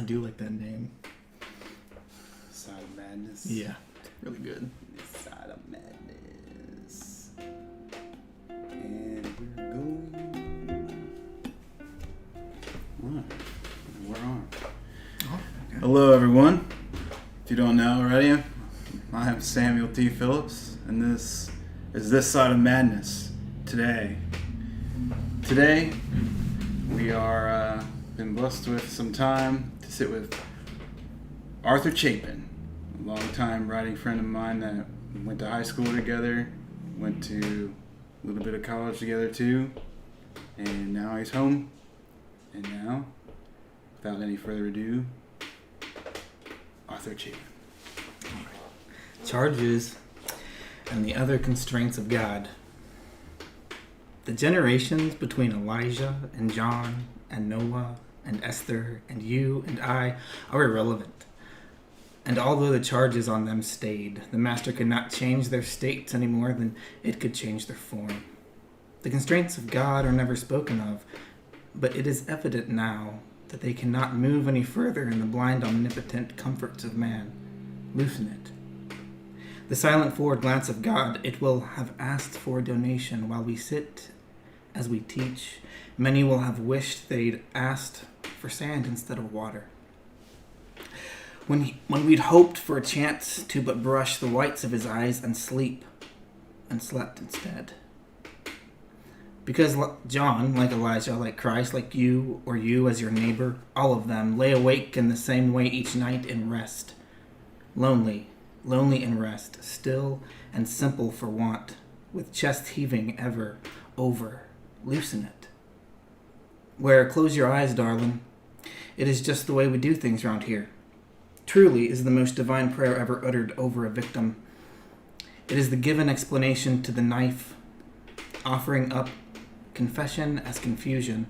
do like that name. Side of Madness. Yeah, really good. Side of Madness. And we're going. Alright, we're on. Oh, okay. Hello, everyone. If you don't know already, I am Samuel T. Phillips, and this is This Side of Madness. Today, we are been blessed with some time to sit with Arthur Chapin, a long-time writing friend of mine that went to high school together, went to a little bit of college together too, and now he's home. And now, without any further ado, Arthur Chapin. Charges and the other constraints of God. The generations between Elijah and John and Noah and Esther and you and I are irrelevant. And although the charges on them stayed, the master could not change their states any more than it could change their form. The constraints of God are never spoken of, but it is evident now that they cannot move any further in the blind omnipotent comforts of man. Loosen it. The silent forward glance of God, it will have asked for a donation while we sit as we teach. Many will have wished they'd asked for sand instead of water. When we'd hoped for a chance to but brush the whites of his eyes and sleep, and slept instead. Because John, like Elijah, like Christ, like you or you as your neighbor, all of them lay awake in the same way each night in rest. Lonely in rest, still and simple for want, with chest heaving ever over. Loosen it. Where, close your eyes, darling. It is just the way we do things around here. Truly is the most divine prayer ever uttered over a victim. It is the given explanation to the knife, offering up confession as confusion.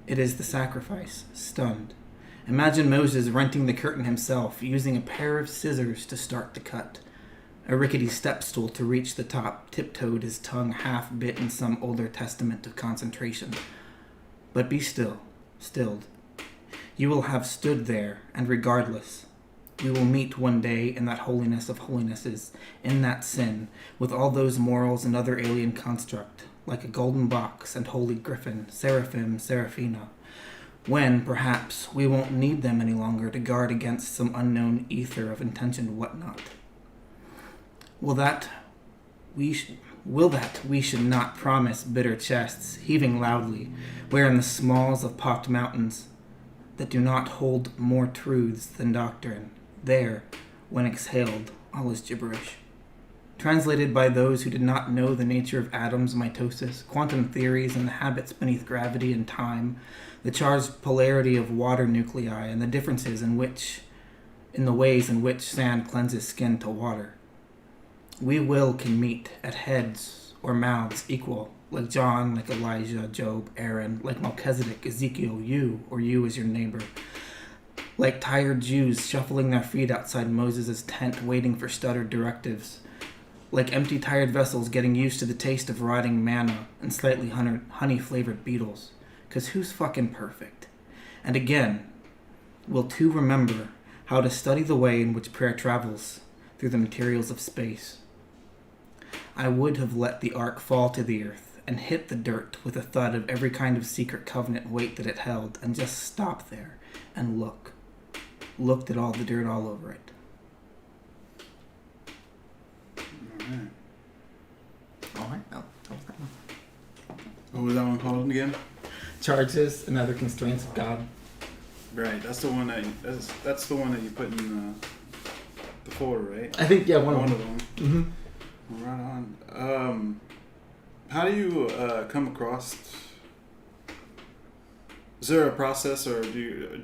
It is the sacrifice, stunned. Imagine Moses renting the curtain himself, using a pair of scissors to start the cut. A rickety step stool to reach the top, tiptoed his tongue half bit in some older testament of concentration. But be still, stilled. You will have stood there, and regardless, we will meet one day in that holiness of holinesses, in that sin, with all those morals and other alien construct, like a golden box and holy griffin, seraphim, seraphina, when, perhaps, we won't need them any longer to guard against some unknown ether of intentioned whatnot. Will that we should not promise bitter chests, heaving loudly, where in the smalls of pocked mountains that do not hold more truths than doctrine, there, when exhaled, all is gibberish. Translated by those who did not know the nature of atoms, mitosis, quantum theories, and the habits beneath gravity and time, the charged polarity of water nuclei, and the differences in the ways in which sand cleanses skin to water. We can meet at heads or mouths equal, like John, like Elijah, Job, Aaron, like Melchizedek, Ezekiel, you or you as your neighbor. Like tired Jews shuffling their feet outside Moses' tent waiting for stuttered directives. Like empty tired vessels getting used to the taste of rotting manna and slightly honey-flavored beetles. 'Cause who's fucking perfect? And again, will two remember how to study the way in which prayer travels through the materials of space. I would have let the ark fall to the earth and hit the dirt with a thud of every kind of secret covenant weight that it held, and just stop there and looked at all the dirt all over it. All right. Oh, What was that one called again? Charges and other constraints of God. Right, that's the one that's the one that you put in the folder, right? I think, yeah, one of of them. Mm-hmm. Right on. How do you come across? Is there a process, or do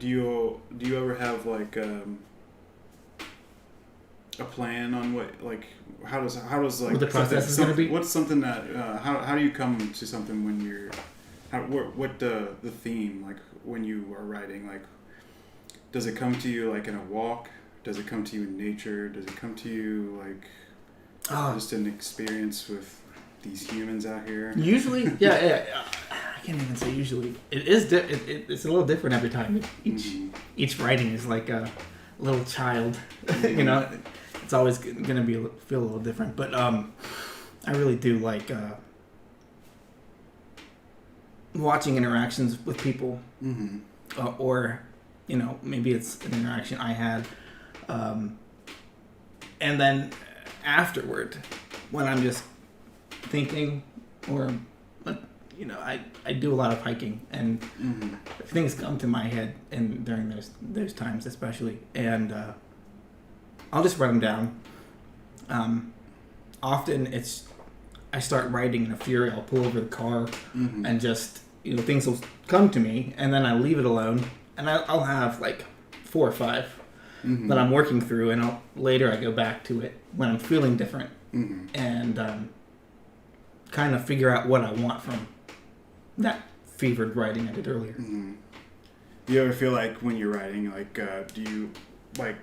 you ever have like a plan on what, like, how does like what the process is going to be? What's something that how do you come to something when you're what the theme, like when you are writing, like does it come to you like in a walk? Does it come to you in nature? Does it come to you like just an experience with these humans out here? Usually, yeah. I can't even say usually. It is. It's a little different every time. Each writing is like a little child. You know, it's always gonna feel a little different. But I really do like watching interactions with people, or you know, maybe it's an interaction I had, and then afterward, when I'm just thinking, or you know, I do a lot of hiking, and things come to my head, and during those times especially, and I'll just write them down. Often I start writing in a fury. I'll pull over the car and just, you know, things will come to me, and then I leave it alone, and I'll have like 4 or 5 that I'm working through, and later I go back to it when I'm feeling different, and kind of figure out what I want from that fevered writing I did earlier. Do you ever feel like when you're writing, like, do you like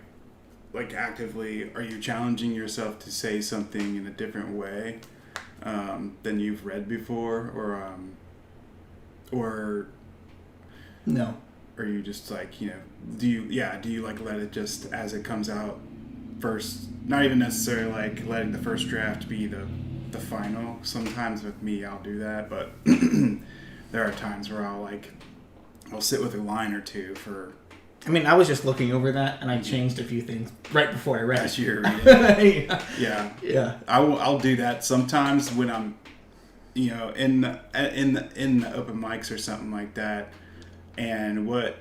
actively, are you challenging yourself to say something in a different way than you've read before, or no? Or you just like, you know, do you like let it just as it comes out first, not even necessarily like letting the first draft be the final? Sometimes with me I'll do that, but there are times where I'll sit with a line or two for. I mean, I was just looking over that, and I changed a few things right before I read as you're reading. Yeah. I'll do that sometimes when I'm, you know, in the open mics or something like that, and what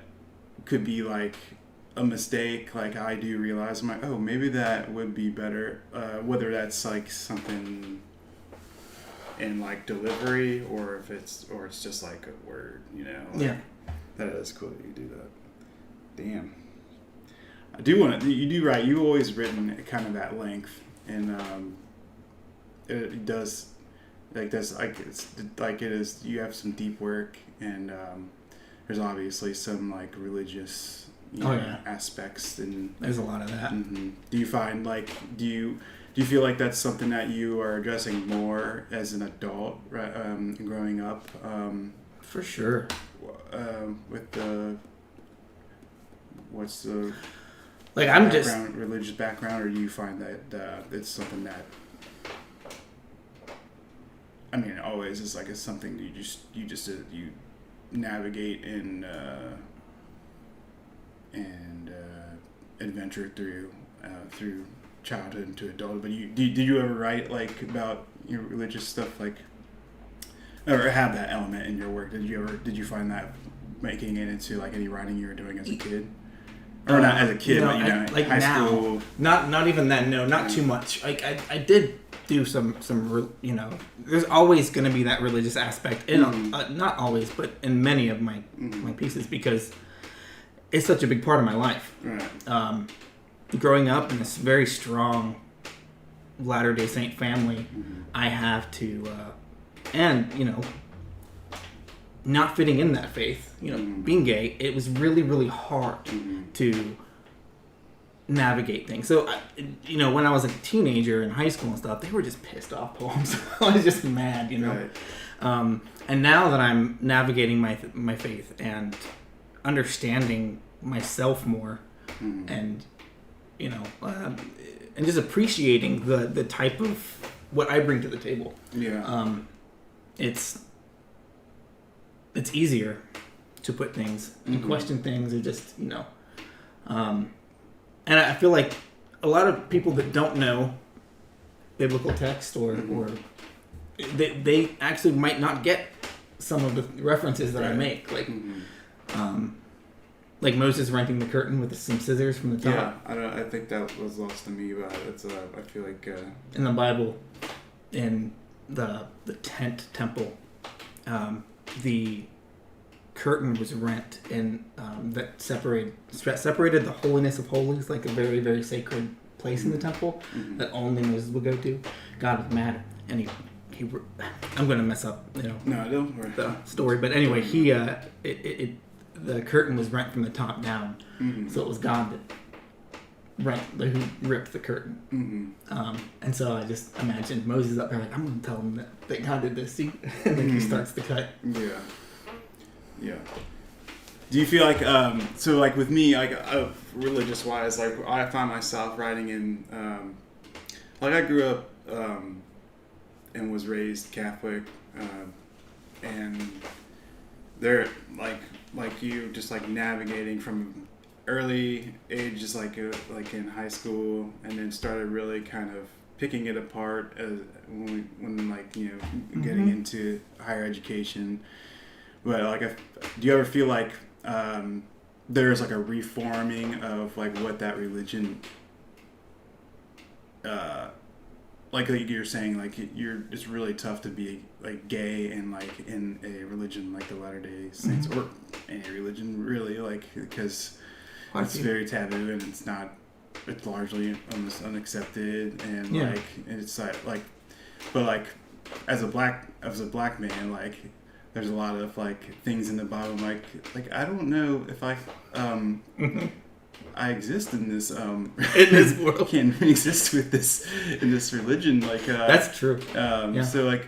could be like a mistake, like I do realize, I'm like, oh, maybe that would be better. Whether that's like something in like delivery, or if it's just like a word, you know. Like, that is cool that you do that. Damn. I do want to. You do right. You've always written kind of at length, and it does like this. Like it's like it is. You have some deep work, and there's obviously some like religious aspects, and there's a lot of that. Do you find like do you feel like that's something that you are addressing more as an adult, right? Growing up. For sure. With the. What's the like? I'm religious background, or do you find that it's something that? I mean, always is like it's something you navigate and adventure through childhood into adulthood. But did you ever write like about your religious stuff, like, or have that element in your work? Did you find that making it into like any writing you were doing as a kid? Or not as a kid, no, but you know, like high now, school. Not even then. No, not too much. Like I did do some you know. There's always going to be that religious aspect in not always, but in many of my pieces, because it's such a big part of my life. Right. Growing up in this very strong Latter-day Saint family, I have to, and you know, not fitting in that faith, you know, being gay, it was really, really hard to navigate things. So, you know, when I was a teenager in high school and stuff, they were just pissed off poems. I was just mad, you know. Right. And now that I'm navigating my faith and understanding myself more, and you know, and just appreciating the type of what I bring to the table. Yeah. It's easier to put things and question things, or just, you know. And I feel like a lot of people that don't know biblical text or they actually might not get some of the references that I make, like Moses renting the curtain with some scissors from the top. Yeah, I think that was lost to me, but I feel like in the Bible, in the tent temple, the curtain was rent, and that separated the holiness of holies, like a very, very sacred place in the temple that only Moses would go to. God was mad, and he I'm going to mess up, you know, no, don't worry. The story, but anyway, the curtain was rent from the top down, so it was God who ripped the curtain. And so I just imagined Moses up there like, I'm going to tell him that God did this. See? And then he starts the cut. Yeah. Yeah. Do you feel like so like with me like religious wise like I find myself writing in like I grew up and was raised Catholic and they're like you just like navigating from early age just like in high school and then started really kind of picking it apart as when like you know getting into higher education. But like do you ever feel like there's like a reforming of like what that religion like you're saying like it's really tough to be like gay and like in a religion like the Latter-day Saints or any religion really like because it's very taboo and it's largely almost unaccepted and like it's like but like as a black man like there's a lot of like things in the Bible like I don't know if I I exist in this in this world can exist with this in this religion like that's true. So like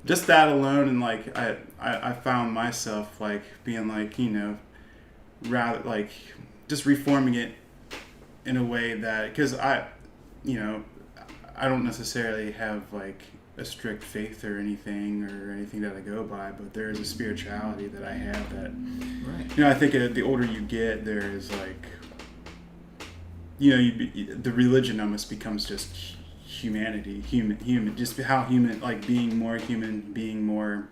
just that alone and like I found myself like being like you know rather like just reforming it in a way that because I don't necessarily have like a strict faith or anything that I go by, but there is a spirituality that I have that you know I think the older you get there is like you know the religion almost becomes just humanity human just how human like being more human being more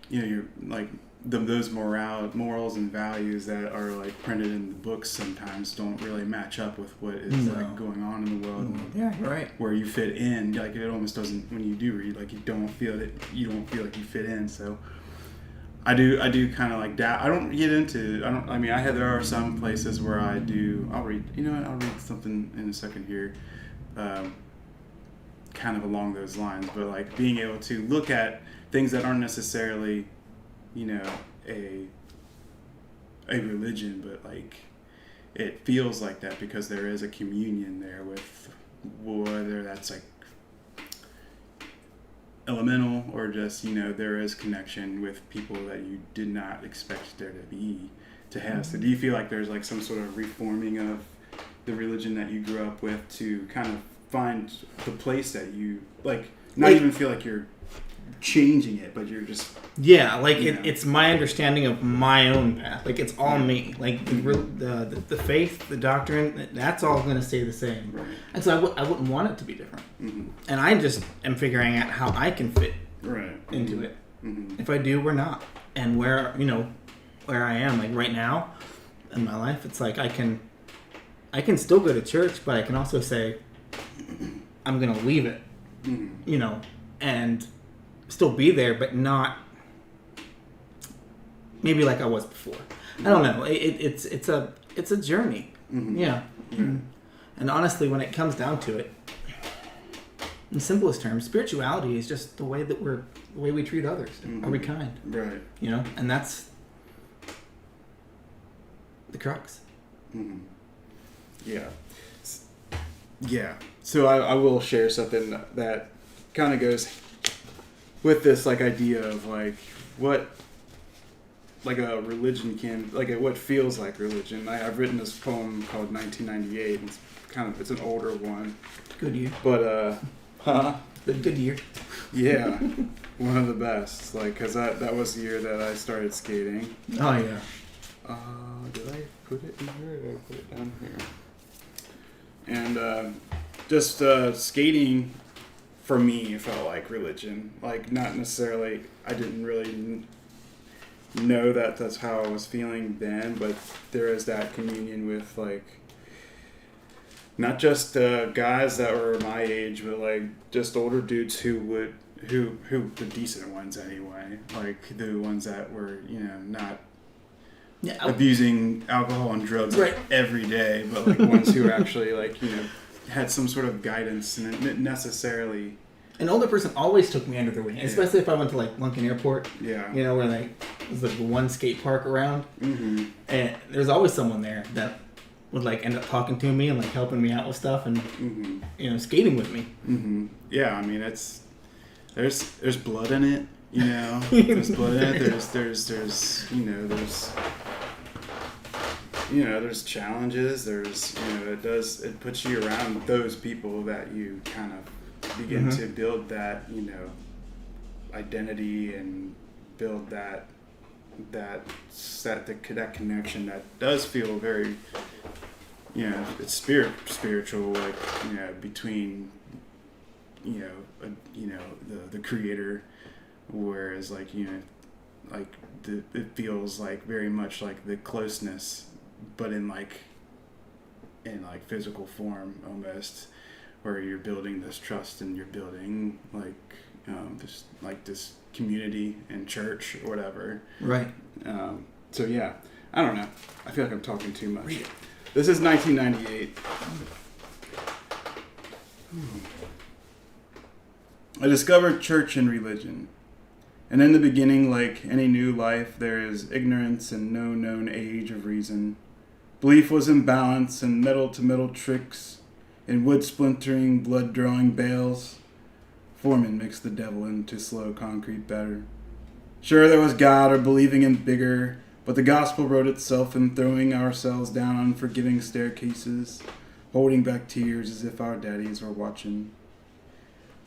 you know you're like those morals and values that are like printed in the books sometimes don't really match up with what is like going on in the world. Yeah, you're right. Where you fit in, like it almost doesn't. When you do read, like you don't feel like you fit in. So I do kind of like that. I don't get into. I mean, there are some places where I do. I'll read. You know what? I'll read something in a second here. Kind of along those lines, but like being able to look at things that aren't necessarily you know, a religion, but like it feels like that because there is a communion there with whether that's like elemental or just, you know, there is connection with people that you did not expect there to have. So do you feel like there's like some sort of reforming of the religion that you grew up with to kind of find the place that you like not even feel like you're changing it, but you're just it's my understanding of my own path. Like it's all me. Like the faith, the doctrine, that's all going to stay the same. Right. And so I wouldn't want it to be different. And I just am figuring out how I can fit into it. If I do, we're not. And where I am, like right now in my life, it's like I can still go to church, but I can also say I'm going to leave it. You know, and still be there, but not maybe like I was before. I don't know. It's a journey. Yeah. And honestly, when it comes down to it, in simplest terms, spirituality is just the way we treat others. Are we kind? Right. You know, and that's the crux. Yeah. Yeah. So I will share something that kind of goes with this like idea of like what like a religion can like what feels like religion. I've written this poem called 1998. It's an older one. Good year. But good year. Yeah, one of the best. Like because that was the year that I started skating. Oh yeah. Did I put it in here? Or did I put it down here? And just skating. For me, it felt like religion. Like, not necessarily, I didn't really know that that's how I was feeling then, but there is that communion with, like, not just guys that were my age, but, like, just older dudes who the decent ones anyway. Like, the ones that were, you know, not abusing alcohol and drugs every day, but, like, ones who actually, like, you know, had some sort of guidance and it necessarily. An older person always took me under their wing, especially if I went to like Lunkin Airport. Yeah. You know, where like there's like one skate park around, and there's always someone there that would like end up talking to me and like helping me out with stuff and you know skating with me. Yeah, I mean there's blood in it. You know, there's blood in it. There's there's challenges. There's it puts you around those people that you kind of begin to build that identity and build that connection that does feel very it's spiritual, like between the creator, whereas like it feels like very much like the closeness, but in physical form almost, where you're building this trust and you're building this community and church or whatever. Right. So yeah, I don't know. I feel like I'm talking too much. This is 1998. I discovered church and religion. And in the beginning, like any new life, there is ignorance and no known age of reason. Belief was in balance and metal-to-metal tricks, in wood-splintering, blood-drawing bales. Foreman mixed the devil into slow concrete batter. Sure, there was God or believing in bigger, but the gospel wrote itself in throwing ourselves down unforgiving staircases, holding back tears as if our daddies were watching.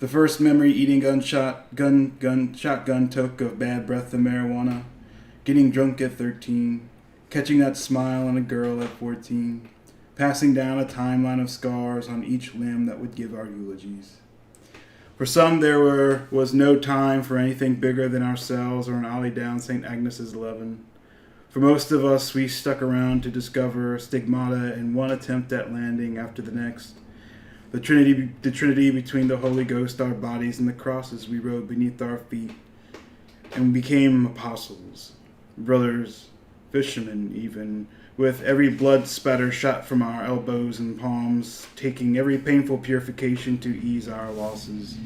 The first memory eating shotgun toke of bad breath and marijuana, getting drunk at 13, catching that smile on a girl at 14, passing down a timeline of scars on each limb that would give our eulogies. For some, there was no time for anything bigger than ourselves or an alley down St. Agnes's 11. For most of us, we stuck around to discover stigmata in one attempt at landing after the next. The Trinity between the Holy Ghost, our bodies, and the crosses we rode beneath our feet, and we became apostles, brothers, fishermen even, with every blood spatter shot from our elbows and palms, taking every painful purification to ease our losses.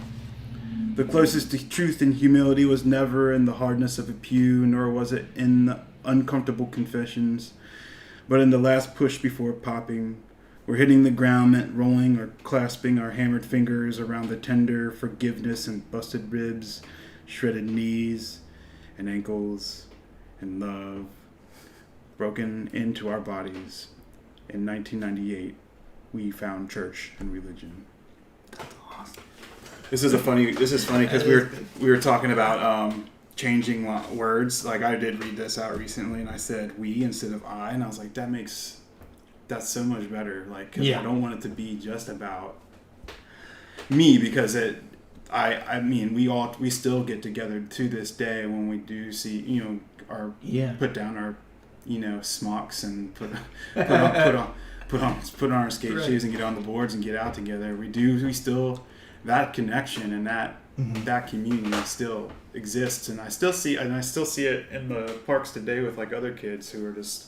The closest to truth and humility was never in the hardness of a pew, nor was it in the uncomfortable confessions, but in the last push before popping, where hitting the ground meant rolling or clasping our hammered fingers around the tender forgiveness and busted ribs, shredded knees and ankles, and love broken into our bodies. In 1998, we found church and religion. That's awesome. This is funny because we were talking about changing words. Like, I did read this out recently, and I said we instead of I, and I was like, that's so much better. Like, cause I don't want it to be just about me, because I mean, we still get together to this day when we do see, put down our, smocks and put on our skate shoes and get on the boards and get out together. We still, that connection and that community still exists, and I still see it in the parks today with like other kids who are just,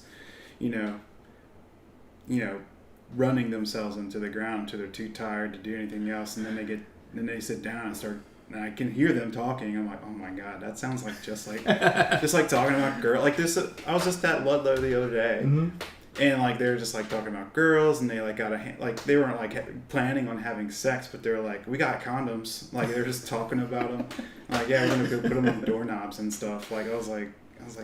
running themselves into the ground until they're too tired to do anything else, and then they sit down and I can hear them talking. I'm like, oh my god, that sounds like just like talking about girl like this. I was just at Ludlow the other day, and like they were just like talking about girls, and they like they weren't like planning on having sex, but they were like, we got condoms. Like they're just talking about them. Like, yeah, we're gonna go put them on doorknobs and stuff. Like I was like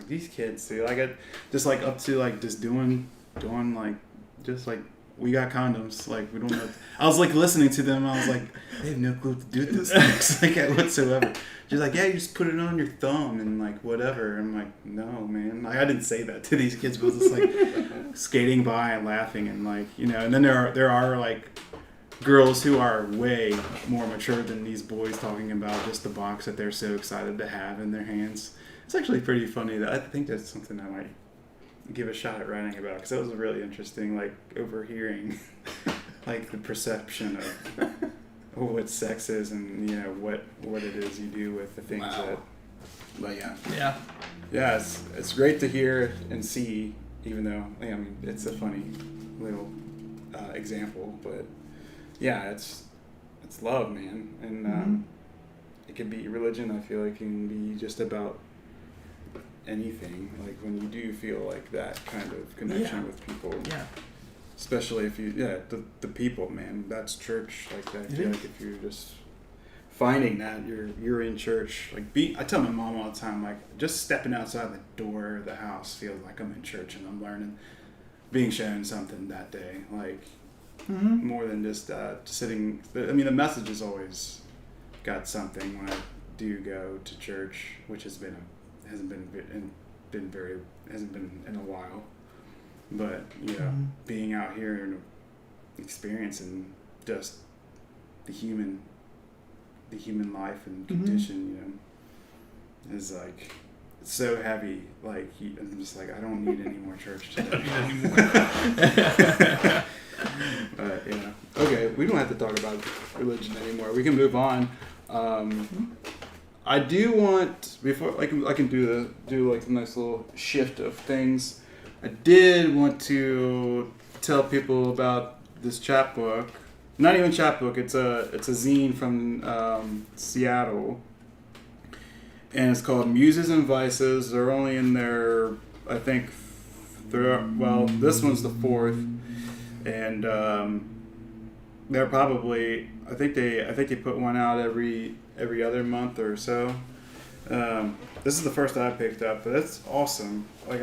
these kids, dude. Like it just like up to like just doing like just like, we got condoms. Like, we don't know. I was like listening to them. I was like, they have no clue what to do with this thing, like whatsoever. She's like, yeah, you just put it on your thumb and like whatever. I'm like, no, man. Like, I didn't say that to these kids, but it was just like skating by and laughing and like, And then there are like girls who are way more mature than these boys talking about just the box that they're so excited to have in their hands. It's actually pretty funny. That I think that's something I might give a shot at writing about, because that was really interesting, like overhearing like the perception of what sex is and what it is you do with the things but it's great to hear and see, even though it's a funny little example, but it's love, man, and it can be religion. I feel like it can be just about anything, like when you do feel like that kind of connection with people, especially if you the people, man, that's church. Like I feel like if you're just finding that you're in church. Like I tell my mom all the time, like just stepping outside the door of the house feels like I'm in church and I'm learning, being shown something that day. Like more than just sitting. I mean, the message has always got something when I do go to church, which hasn't been in a while. But being out here and experiencing just the human life and condition, is like it's so heavy. Like I'm just like I don't need any more church today anymore. But okay, we don't have to talk about religion anymore. We can move on. I do want before I can do like a nice little shift of things. I did want to tell people about this chapbook. Not even chapbook. It's a zine from Seattle, and it's called Muses and Vices. They're only in their, I think, this one's the fourth, and they're probably I think they put one out every other month or so. This is the first I picked up, but it's awesome. Like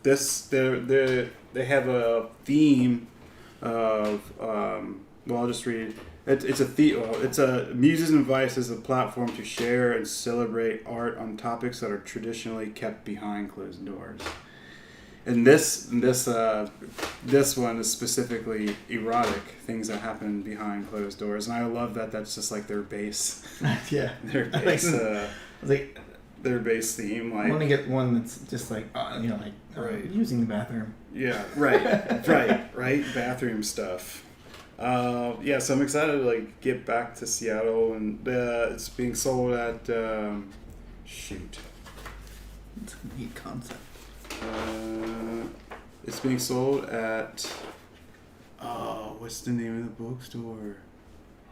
they have a theme of I'll just read. It's a Muses and Vices, a platform to share and celebrate art on topics that are traditionally kept behind closed doors. And this one is specifically erotic, things that happen behind closed doors, and I love that. That's just like their base. Yeah, their base. Their base theme. Like, I want to get one that's just like right. Using the bathroom. Yeah, right. Bathroom stuff. So I'm excited to like get back to Seattle, and it's being sold at It's a neat concept. It's being sold at what's the name of the bookstore?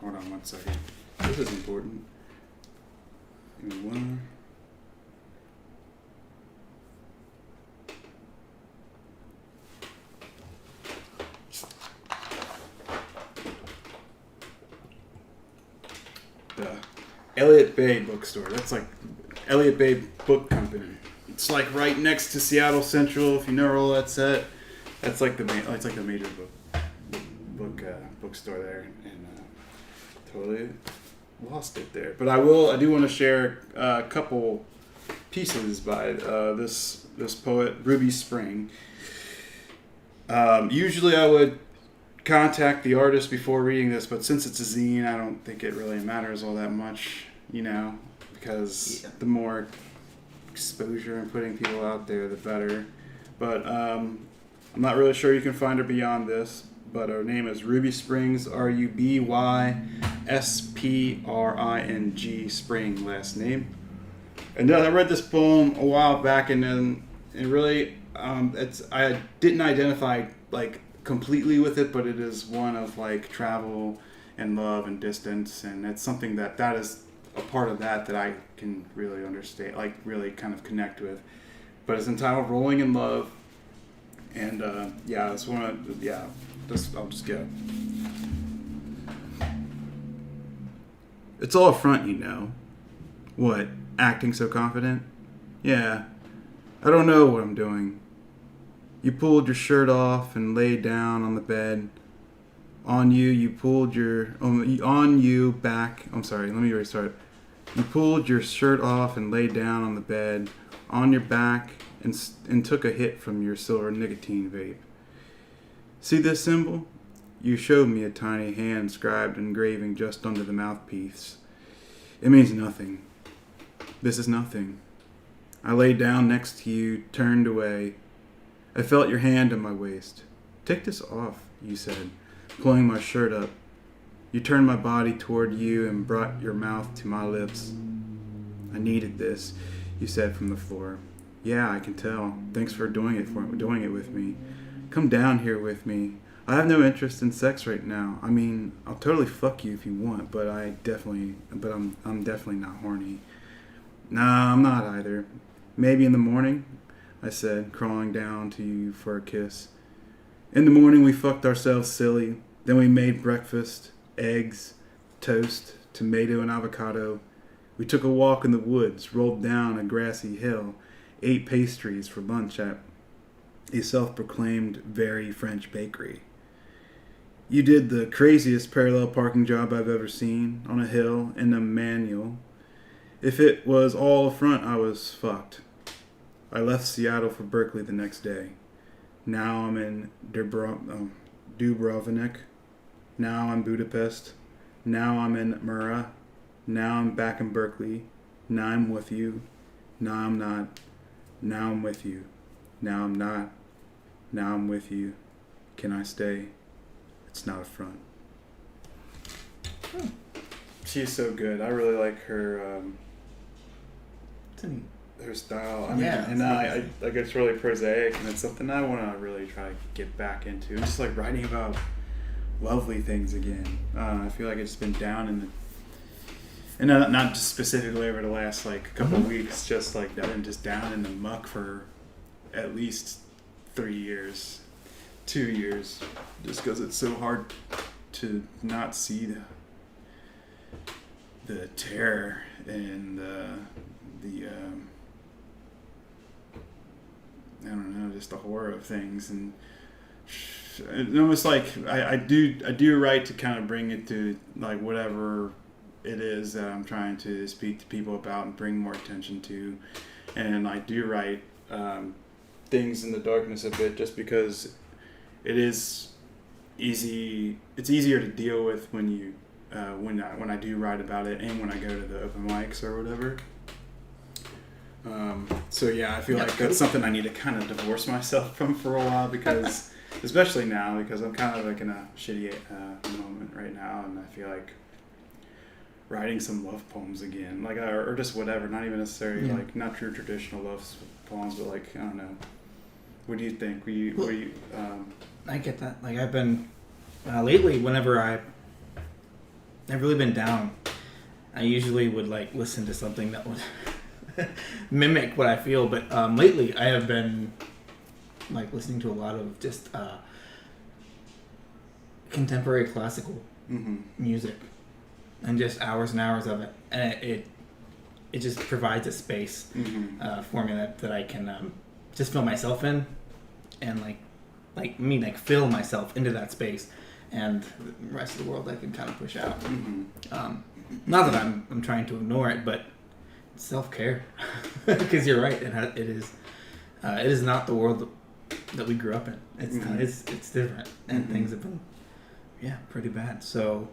Hold on one second. This is important. Give me one. The Elliott Bay bookstore. That's like Elliott Bay Book Company. It's like right next to Seattle Central. If you know where all that's at, that's like it's like the major bookstore there, and totally lost it there. But I do want to share a couple pieces by this poet Ruby Spring. Usually I would contact the artist before reading this, but since it's a zine, I don't think it really matters all that much, because the more exposure and putting people out there, the better. But I'm not really sure you can find her beyond this, but her name is Ruby Springs, RUBYSPRING, Spring, last name. And I read this poem a while back, and then it really I didn't identify like completely with it, but it is one of like travel and love and distance, and it's something that is a part of that I can really understand, like really kind of connect with. But it's entitled Rolling in Love, and I'll just go. It's all a front, What, acting so confident? Yeah, I don't know what I'm doing. You pulled your shirt off and laid down on the bed. On you pulled your... on you back... I'm sorry, let me restart. You pulled your shirt off and laid down on the bed, on your back, and took a hit from your silver nicotine vape. See this symbol? You showed me a tiny hand scribed engraving just under the mouthpiece. It means nothing. This is nothing. I lay down next to you, turned away. I felt your hand on my waist. Take this off, you said, pulling my shirt up. You turned my body toward you and brought your mouth to my lips. I needed this, you said from the floor. Yeah, I can tell. Thanks for doing it with me. Come down here with me. I have no interest in sex right now. I mean, I'll totally fuck you if you want, but I'm definitely not horny. Nah, I'm not either. Maybe in the morning, I said, crawling down to you for a kiss. In the morning, we fucked ourselves silly. Then we made breakfast, eggs, toast, tomato and avocado. We took a walk in the woods, rolled down a grassy hill, ate pastries for lunch at a self-proclaimed very French bakery. You did the craziest parallel parking job I've ever seen, on a hill, in a manual. If it was all a front, I was fucked. I left Seattle for Berkeley the next day. Now I'm in Dubrovnik. Now I'm Budapest. Now I'm in Mura. Now I'm back in Berkeley. Now I'm with you. Now I'm not. Now I'm with you. Now I'm not. Now I'm with you. Can I stay? It's not a front. She's so good. I really like her her style. I mean, and I like, it's really prosaic, and it's something I want to really try to get back into. Just like writing about lovely things again. I feel like it's been down and not just specifically over the last like couple of weeks, just like that, and just down in the muck for at least 3 years, 2 years, just because it's so hard to not see the terror and the I don't know, just the horror of things. And it almost like I do write to kind of bring it to like whatever it is that I'm trying to speak to people about and bring more attention to. And I do write things in the darkness a bit, just because it is easy. It's easier to deal with when you when I do write about it, and when I go to the open mics or whatever. So yeah, I feel like that's something I need to kind of divorce myself from for a while, because especially now, because I'm kind of like in a shitty moment right now, and I feel like writing some love poems again, like or just whatever, not even necessarily like not true traditional love poems, but like I don't know. What do you think? I get that. Like I've been lately, whenever I've really been down, I usually would like listen to something that would mimic what I feel. But lately, I have been like listening to a lot of just contemporary classical music, and just hours and hours of it, and it just provides a space for me that I can just fill myself in, and like fill myself into that space, and the rest of the world I can kind of push out. Not that I'm trying to ignore it, but it's self-care, because you're right. It is not the world that we grew up in. It's it's different, and things have been pretty bad. So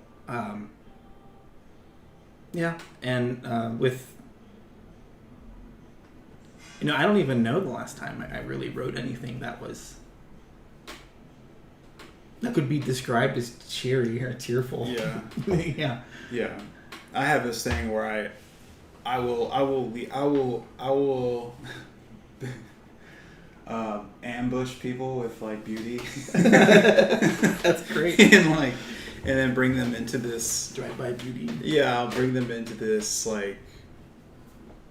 and with I don't even know the last time I really wrote anything that could be described as cheery or tearful. Yeah. Yeah. I have this thing where I will ambush people with like beauty. That's great. and then bring them into this drive-by beauty. Yeah, I'll bring them into this like.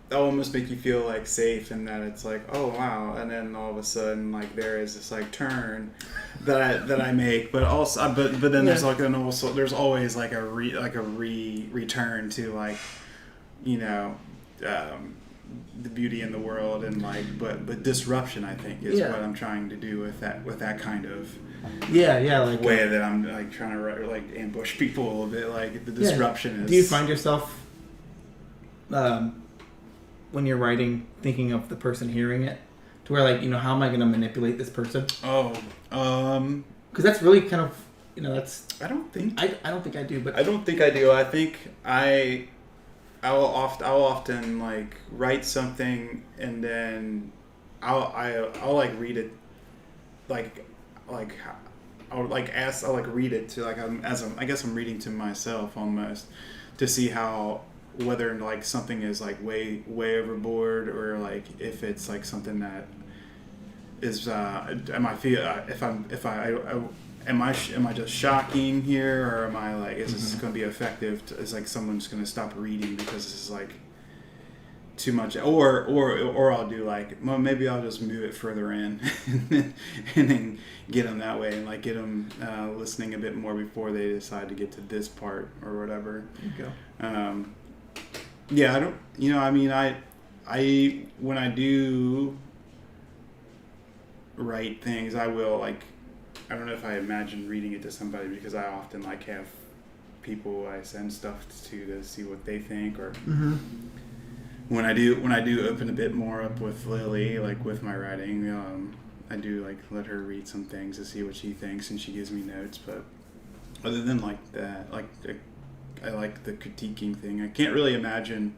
That'll almost make you feel like safe, and that it's like, oh wow, and then all of a sudden like there is this like turn that I make, but also but then there's like there's always like a return to like the beauty in the world, and like but disruption, I think, is what I'm trying to do with that kind of like way that I'm like trying to like ambush people a little bit, like the disruption is. Do you find yourself when you're writing thinking of the person hearing it, to where like how am I going to manipulate this person? Because that's really kind of that's. I don't think I do, but I don't think I do. I think I will often like write something, and then I'll like read it I'll read it to like I guess I'm reading to myself almost, to see whether like something is like way overboard, or like if it's like something that is am I just shocking here, or am I like, is this going to be effective? Is like someone's going to stop reading because this is like too much, or I'll do like, well, maybe I'll just move it further in and then get them that way, and like get them listening a bit more before they decide to get to this part or whatever. There you go. Yeah, I don't, I mean, I when I do write things, I will like, I don't know if I imagine reading it to somebody, because I often like have people I send stuff to see what they think, or when I do open a bit more up with Lily, like with my writing, I do like let her read some things to see what she thinks, and she gives me notes. But other than like that, like I like the critiquing thing. I can't really imagine.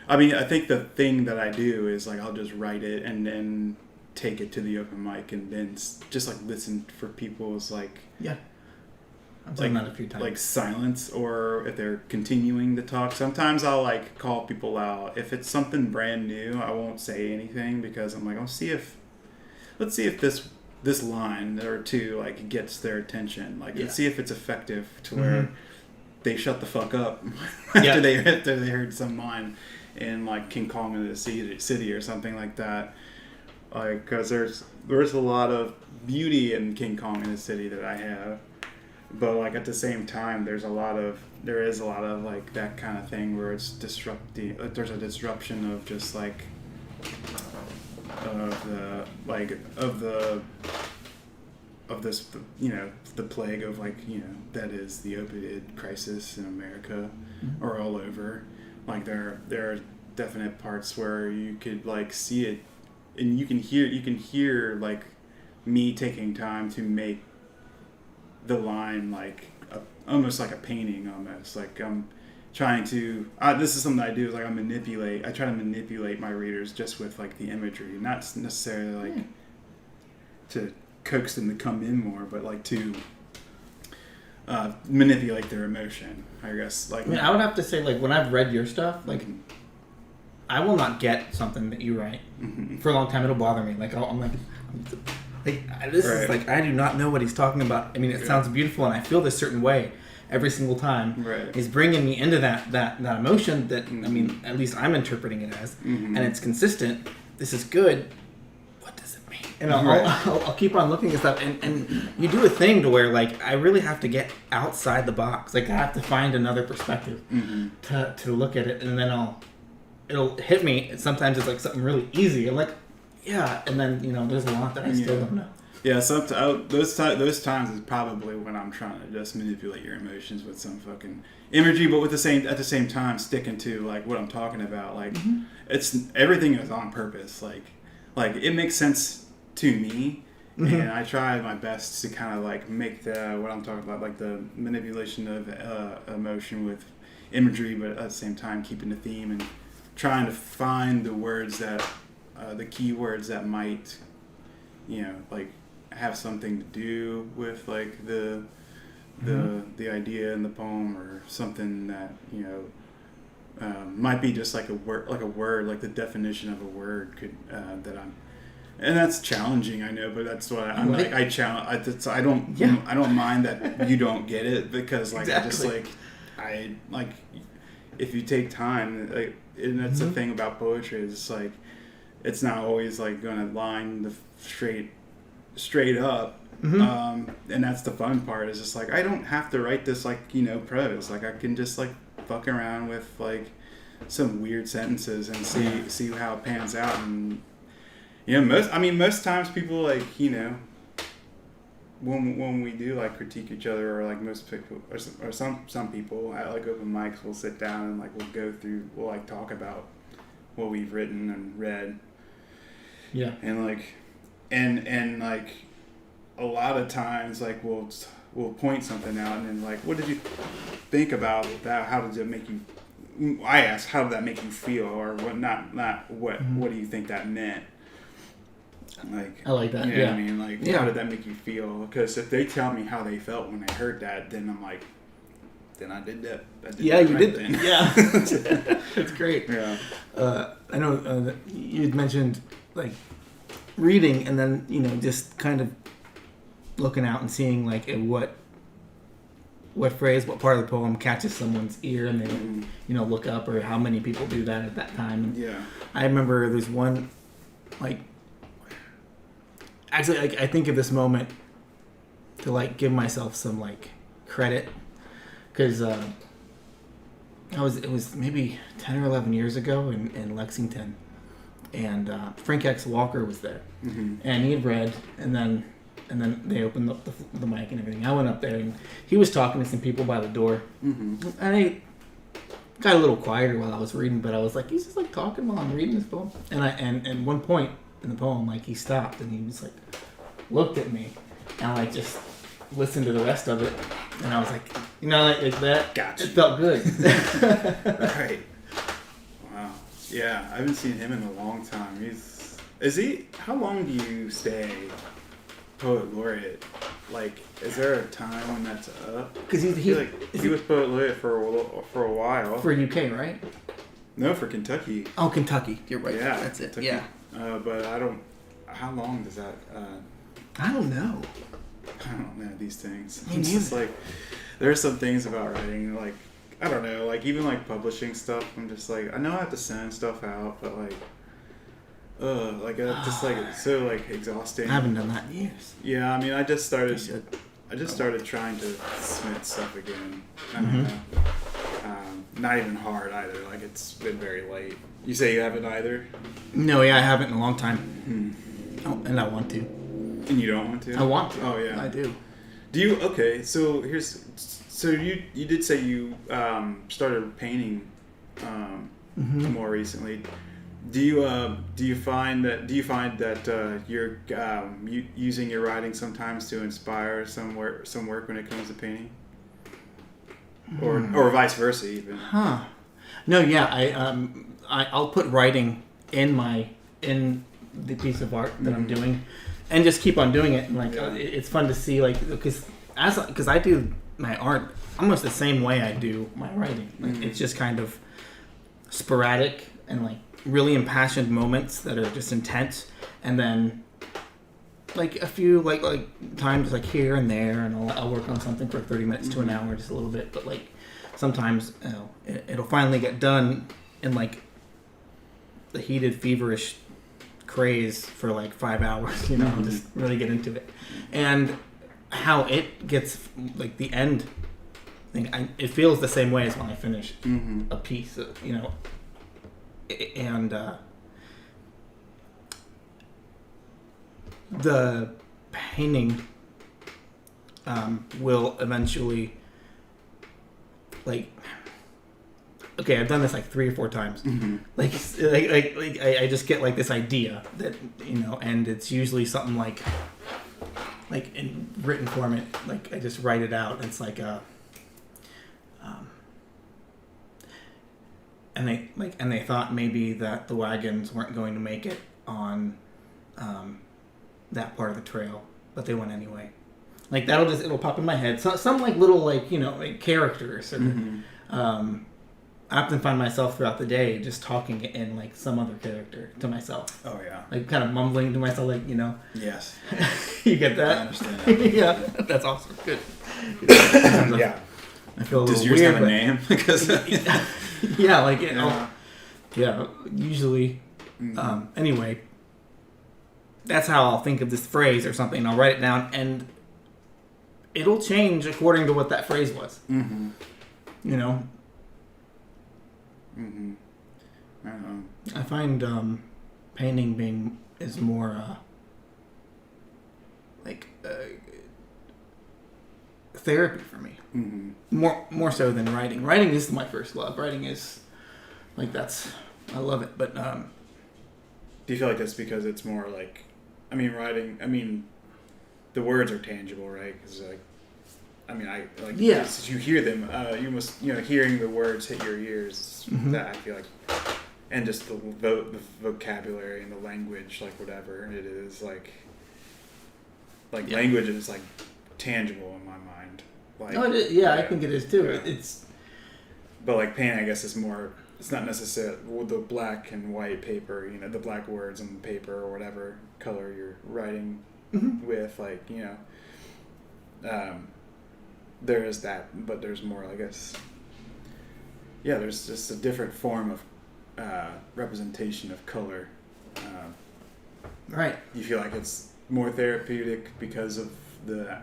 I mean, I think the thing that I do is like I'll just write it and then take it to the open mic, and then just like listen for people's like I've done that a few times. Like silence, or if they're continuing to talk. Sometimes I'll like call people out. If it's something brand new, I won't say anything, because I'm like, let's see if this line or two like gets their attention. Like let's see if it's effective to where they shut the fuck up after they heard some line in like King Kong in the City or something like that. Like, because there's a lot of beauty in King Kong in the City that I have. But like at the same time, there is a lot of like that kind of thing where it's disrupting. There's a disruption of just like of this, the plague of like, that is the opioid crisis in America or all over. Like there are definite parts where you could like see it, and you can hear like me taking time to make the line like almost like a painting, almost like I'm trying to this is something I do, is like I try to manipulate my readers just with like the imagery, not necessarily like to coax them to come in more, but like to manipulate their emotion, I guess. Like, I mean, I would have to say, like, when I've read your stuff, like, I will not get something that you write for a long time. It'll bother me. Like, I'm like, this is like, I do not know what he's talking about. I mean, it sounds beautiful, and I feel this certain way every single time. Right. He's bringing me into that emotion that, I mean, at least I'm interpreting it as, and it's consistent. This is good. What does it mean? And I'll keep on looking at stuff, and you do a thing to where, like, I really have to get outside the box. Like, I have to find another perspective to look at it, and then it'll hit me. Sometimes it's like something really easy. I'm like, yeah, and then, there's a lot that I still don't know. Yeah, those times is probably when I'm trying to just manipulate your emotions with some fucking imagery, but at the same time sticking to like what I'm talking about. Like it's everything is on purpose. Like it makes sense to me, and I try my best to kind of like make what I'm talking about, like the manipulation of emotion with imagery, but at the same time keeping the theme and trying to find the words that the key words that might like have something to do with like the idea in the poem, or something that might be just like a word, like the definition of a word could and that's challenging, I know, but that's what I'm like. I don't mind that you don't get it, because like Exactly. I like if you take time, like, and that's the thing about poetry, is it's like it's not always like going to line the straight up, and that's the fun part, is just like I don't have to write this like prose. Like I can just like fuck around with like some weird sentences and see how it pans out. And most times people like when we do like critique each other, or like most people or some people at like open mics will sit down and like we'll like talk about what we've written and read. Yeah. And like and like a lot of times like we'll point something out, and then like, what did you think about that? How did it make you? I ask, how did that make you feel, or what? Not what. What do you think that meant? Like, I like that. You know what I mean? Like, how did that make you feel? Because if they tell me how they felt when they heard that, then I'm like, then I did that. You did. Then. Yeah, that's great. Yeah. I know you'd mentioned like reading, and then just kind of looking out and seeing like what what part of the poem catches someone's ear, and they look up, or how many people do that at that time. And Yeah. I remember there's one, like, actually, like, I think of this moment to, like, give myself some, like, credit, because it was maybe 10 or 11 years ago in Lexington, and Frank X. Walker was there, and he had read, and then they opened up the mic and everything. I went up there, and he was talking to some people by the door, and I got a little quieter while I was reading, but I was like, he's just, like, talking while I'm reading this poem, and one point in the poem, like, he stopped, and he was like, looked at me, and I, like, just listened to the rest of it, and I was like, like that. Gotcha. It felt good. Right. Wow. Yeah, I haven't seen him in a long time. How long do you stay poet laureate? Like, is there a time when that's up? Because he was poet laureate for a while. For UK, right? No, for Kentucky. Oh, Kentucky. You're right. Yeah, That's it. Kentucky. Yeah. But how long does that? I don't know. I don't know these things. Me It's neither. just like, there are some things about writing, like, I don't know, like, even, like, publishing stuff, I'm just like, I know I have to send stuff out, but, like, just, like, it's so, like, exhausting. I haven't done that in years. Yeah, I mean, I just started You should. trying to submit stuff again. I don't know. Not even hard either, like, it's been very late. You say you haven't either? No, yeah, I haven't in a long time. Oh, and I want to. And you don't want to? I want to. Oh, yeah. I do. Do you, okay, so you did say you started painting more recently. Do you find that you're using your writing sometimes to inspire some work when it comes to painting, or vice versa even? Huh. No, yeah, I'll put writing in the piece of art that I'm doing, and just keep on doing it. And, like, it's fun to see, like, because I do my art almost the same way I do my writing. Like, it's just kind of sporadic and, like, really impassioned moments that are just intense, and then, like, a few like times, like, here and there, and I'll work on something for 30 minutes to an hour, just a little bit. But, like, sometimes it'll finally get done in, like, the heated, feverish craze for, like, 5 hours, just really get into it. And how it gets, like, the end thing, it feels the same way as when I finish a piece, and the painting will eventually, like, okay, I've done this like 3 or 4 times. Like I just get, like, this idea that, and it's usually something like in written form. Like, I just write it out. And it's like and they thought maybe that the wagons weren't going to make it on that part of the trail, but they went anyway. Like, it'll pop in my head. So, some, like, little, like, like, characters, or I often find myself throughout the day just talking in, like, some other character to myself. Oh yeah. Like, kind of mumbling to myself, like, Yes. You get that? I understand that. Yeah, that's awesome. Good. Yeah. I feel a Does little yours weird, have a name? Because yeah, like, usually. Anyway, that's how I'll think of this phrase or something. I'll write it down, and it'll change according to what that phrase was. I find painting is more like therapy for me. More so than writing. Writing is my first love. Writing is, like, I love it. But do you feel like that's because it's more like, writing? The words are tangible, right? Because, like, you hear them. You must, hearing the words hit your ears. That I feel like, and just the vocabulary and the language, like, whatever it is, like language is, like, tangible in my mind. Like, I think it is too. Yeah. But, like, painting, I guess, is more. It's not necessarily the black and white paper, the black words on the paper or whatever color you're writing with, like, there is that, but there's more, I guess. Yeah, there's just a different form of representation of color. Right. You feel like it's more therapeutic because of the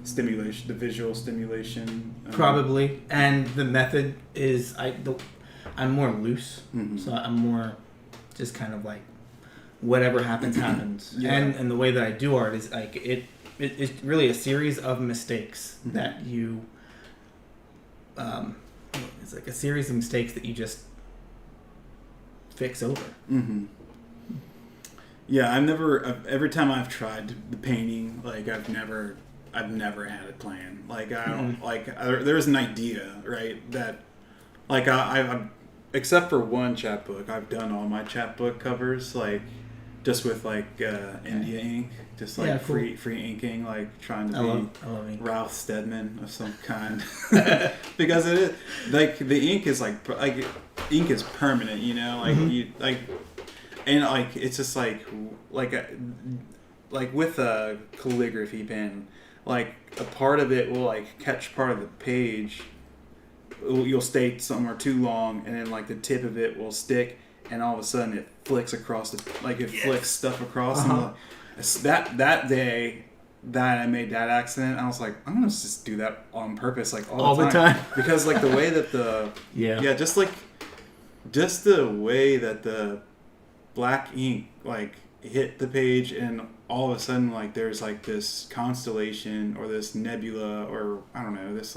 stimulation, the visual stimulation. Probably, and the method is I'm more loose, so I'm more just kind of like whatever happens happens. Yeah. And the way that I do art is like it's really a series of mistakes that you it's like a series of mistakes that you just fix over. Yeah, every time I've tried the painting, like I've never had a plan. Like I don't there's an idea, right? That like I except for one chapbook, I've done all my chapbook covers like just with like India ink, just like free inking, like trying to be Ralph Steadman of some kind. Because it is like the ink is like ink is permanent, you know, like you like. And like it's just like with a calligraphy pen, like a part of it will like catch part of the page. You'll stay somewhere too long, and then like the tip of it will stick, and all of a sudden it flicks across flicks stuff across. And that day that I made that accident, I was like, I'm gonna just do that on purpose, like all the time. Because like the way that the just the way that the black ink like hit the page, and all of a sudden like there's like this constellation or this nebula or I don't know, this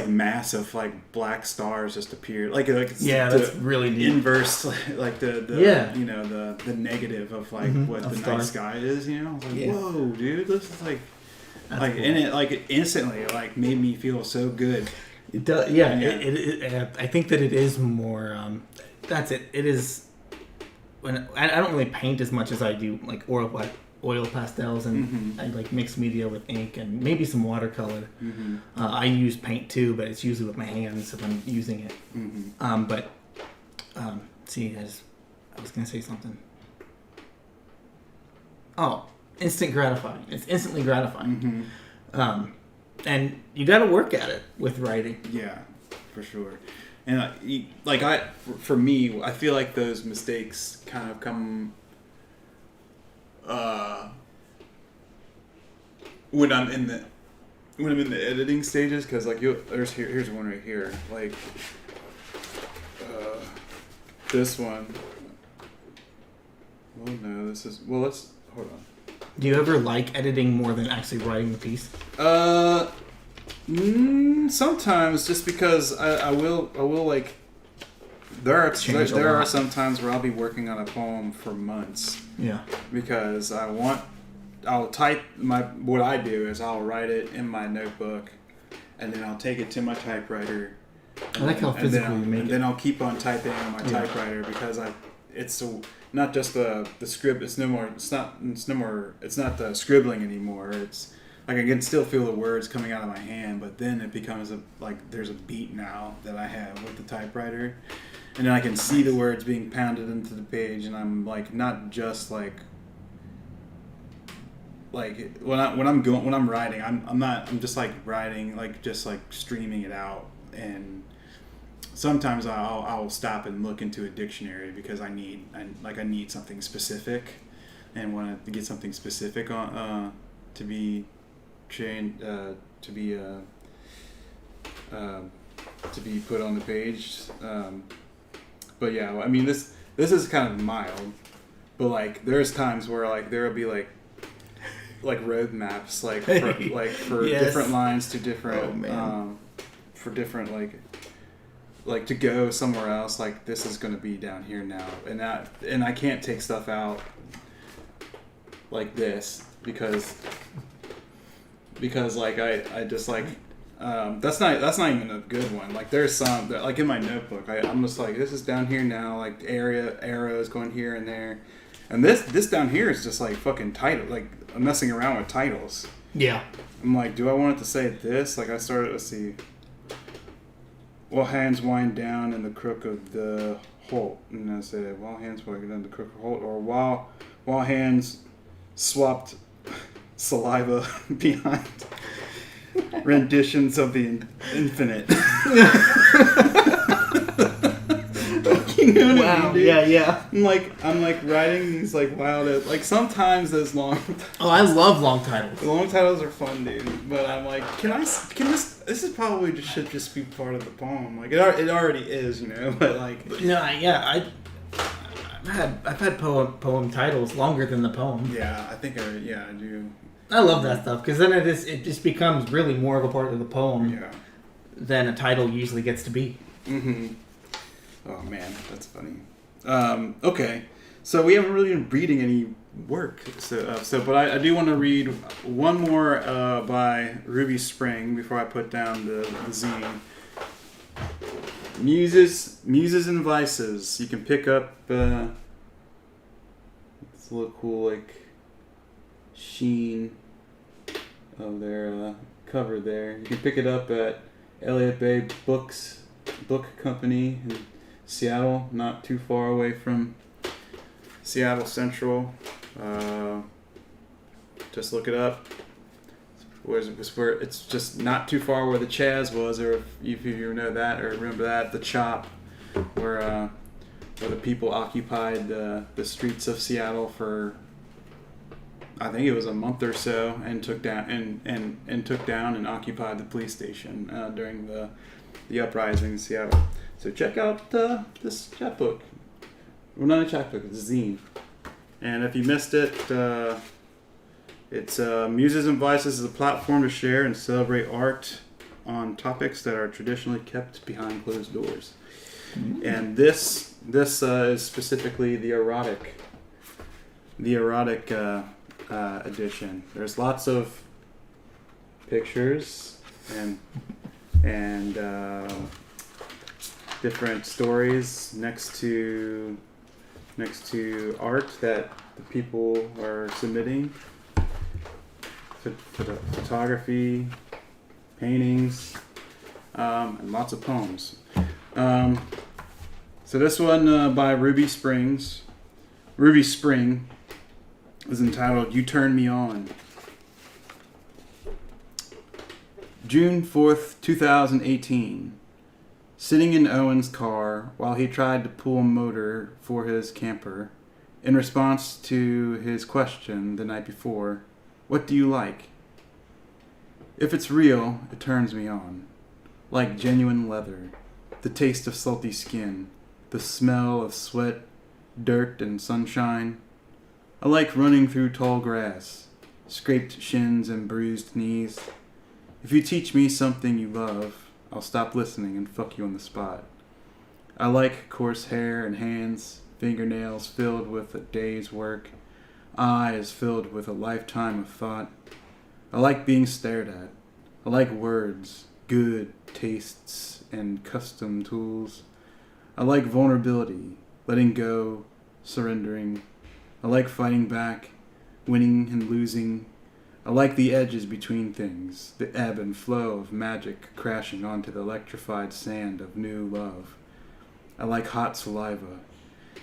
mass of like black stars just appeared like that's really neat. Inverse like the you know the negative of like what the night sky is, you know. I was like, whoa dude, this is like that's like cool. And it instantly like made me feel so good. It does. I think that it is more that's it. It is when I don't really paint as much as I do like oil pastels and I like mixed media with ink and maybe some watercolor. I use paint too, but it's usually with my hands if I'm using it. See, I was gonna say something. Oh, instant gratifying. It's instantly gratifying. And you got to work at it with writing. Yeah, for sure. And for me, I feel like those mistakes kind of come when I'm in the editing stages, because like here's one right here, like this one. Oh no, let's hold on. Do you ever like editing more than actually writing the piece? Sometimes, just because I will like. There are some times where I'll be working on a poem for months. Yeah. Because I'll type what I do is I'll write it in my notebook, and then I'll take it to my typewriter. I like how physical you make it. And then I'll keep on typing on my typewriter, because it's not just the script. It's not the scribbling anymore. It's like I can still feel the words coming out of my hand, but then it becomes there's a beat now that I have with the typewriter, and then I can see the words being pounded into the page, and I'm like not just like when I'm writing, I'm just like writing, like just like streaming it out. And sometimes I'll stop and look into a dictionary because I need something specific, and want to get something specific on to be trained to be put on the page. But yeah, I mean this is kind of mild, but like there's times where like there'll be like road maps for Yes. different lines to different for different like to go somewhere else, like this is going to be down here now, and I can't take stuff out like this because like I just like that's not even a good one. Like there's some that, like in my notebook, I'm just like, this is down here now, like arrows going here and there, and this down here is just like fucking title. Like I'm messing around with titles. Yeah. I'm like, do I want it to say this? Like I started, let's see. While hands wind down in the crook of the Holt, and I said, while hands wind down the crook of the Holt, or while hands swapped saliva behind renditions of the infinite. You know what I mean, dude? Yeah. I'm like writing these like wild, like sometimes those long. Oh, I love long titles. The long titles are fun, dude. But I'm like, can this is probably should just be part of the poem. Like it already is, you know. But like, No, I've had poem titles longer than the poem. yeah, I think I do. I love that stuff because then it just becomes really more of a part of the poem Yeah. than a title usually gets to be. Mm-hmm. Oh man, that's funny. Okay, so we haven't really been reading any work, but I do want to read one more by Ruby Spring before I put down the zine. Muses and Vices. You can pick up. It's a little cool, like sheen of their cover there. You can pick it up at Elliott Bay Book Company in Seattle, not too far away from Seattle Central. Just look it up. Where it's just not too far where the Chaz was, or if you know that or remember that, the Chop, where the people occupied the streets of Seattle for, I think it was a month or so, and took down and occupied the police station during the uprising in Seattle. So check out this chapbook. Well, not a chapbook, it's a zine. And if you missed it, it's Muses and Vices is a platform to share and celebrate art on topics that are traditionally kept behind closed doors. Mm-hmm. And this is specifically the erotic edition. There's lots of pictures and different stories next to art that the people are submitting. Photography, paintings, and lots of poems. So this one by Ruby Spring is entitled "You Turn Me On." June 4th, 2018. Sitting in Owen's car while he tried to pull a motor for his camper, in response to his question the night before, "What do you like?" If it's real, it turns me on. Like genuine leather, the taste of salty skin, the smell of sweat, dirt, and sunshine. I like running through tall grass, scraped shins and bruised knees. If you teach me something you love, I'll stop listening and fuck you on the spot. I like coarse hair and hands, fingernails filled with a day's work, eyes filled with a lifetime of thought. I like being stared at. I like words, good tastes, and custom tools. I like vulnerability, letting go, surrendering. I like fighting back, winning and losing. I like the edges between things, the ebb and flow of magic crashing onto the electrified sand of new love. I like hot saliva,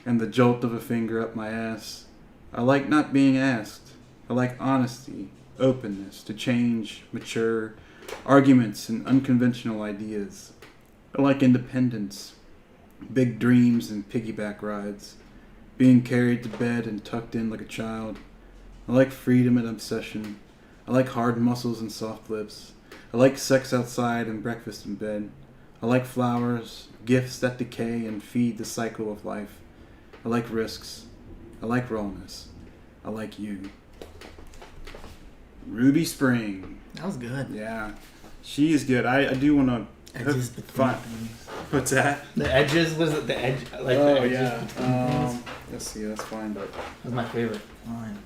and the jolt of a finger up my ass. I like not being asked. I like honesty, openness to change, mature, arguments and unconventional ideas. I like independence, big dreams and piggyback rides, being carried to bed and tucked in like a child. I like freedom and obsession. I like hard muscles and soft lips. I like sex outside and breakfast in bed. I like flowers, gifts that decay and feed the cycle of life. I like risks. I like rawness. I like you. Ruby Spring. That was good. Yeah. She is good. I do want to Edges between things. What's that? The edges was the edge. Like Oh, the edges yeah. between things. Let's see. Let's find it. That was my favorite line.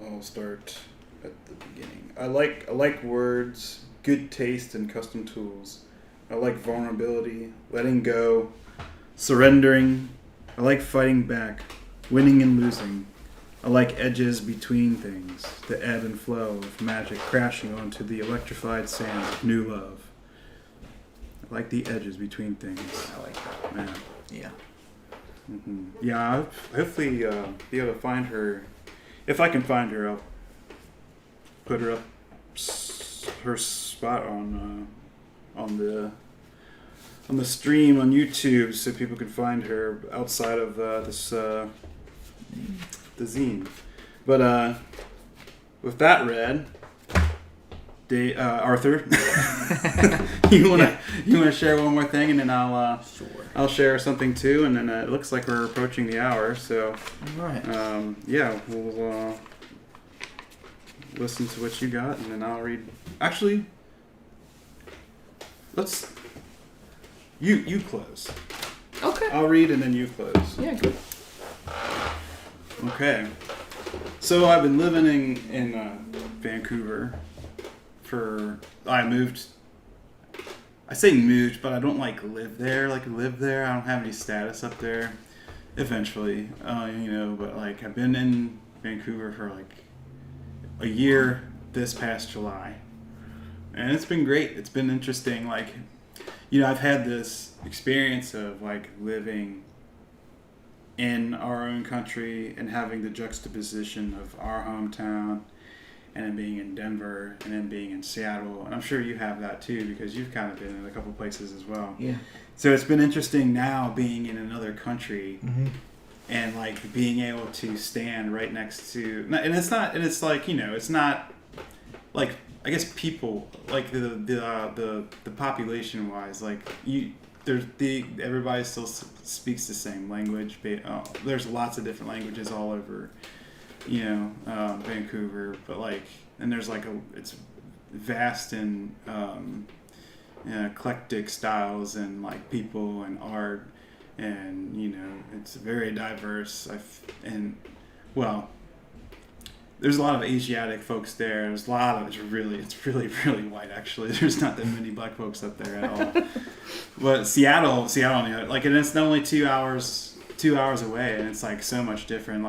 I'll start at the beginning. I like words, good taste, and custom tools. I like vulnerability, letting go, surrendering. I like fighting back, winning and losing. I like edges between things, the ebb and flow of magic crashing onto the electrified sand of new love. I like the edges between things. I like that. Man. Yeah. Yeah, I'll hopefully be able to find her. If I can find her, I'll put her up her spot on the stream on YouTube so people can find her outside of this the zine. But with that read, Arthur, you wanna share one more thing, and then Sure. I'll share something too, and then it looks like we're approaching the hour. So All right. yeah, we'll listen to what you got, and then I'll read. Actually, let's you close. Okay. I'll read, and then you close. Yeah, good. Okay. So I've been living in Vancouver I say moved, but I don't live there. I don't have any status up there. Eventually, but I've been in Vancouver for a year this past July, and it's been great. It's been interesting. I've had this experience of living in our own country and having the juxtaposition of our hometown and then being in Denver and then being in Seattle. And I'm sure you have that too, because you've kind of been in a couple places as well. Yeah. So it's been interesting now being in another country and being able to stand right next to, and it's not I guess people the population wise, everybody still speaks the same language. There's lots of different languages all over, Vancouver, but and there's it's vast and eclectic styles and people and art, and it's very diverse. There's a lot of Asiatic folks there. It's really white actually. There's not that many black folks up there at all. But Seattle, and it's only 2 hours away, and it's so much different.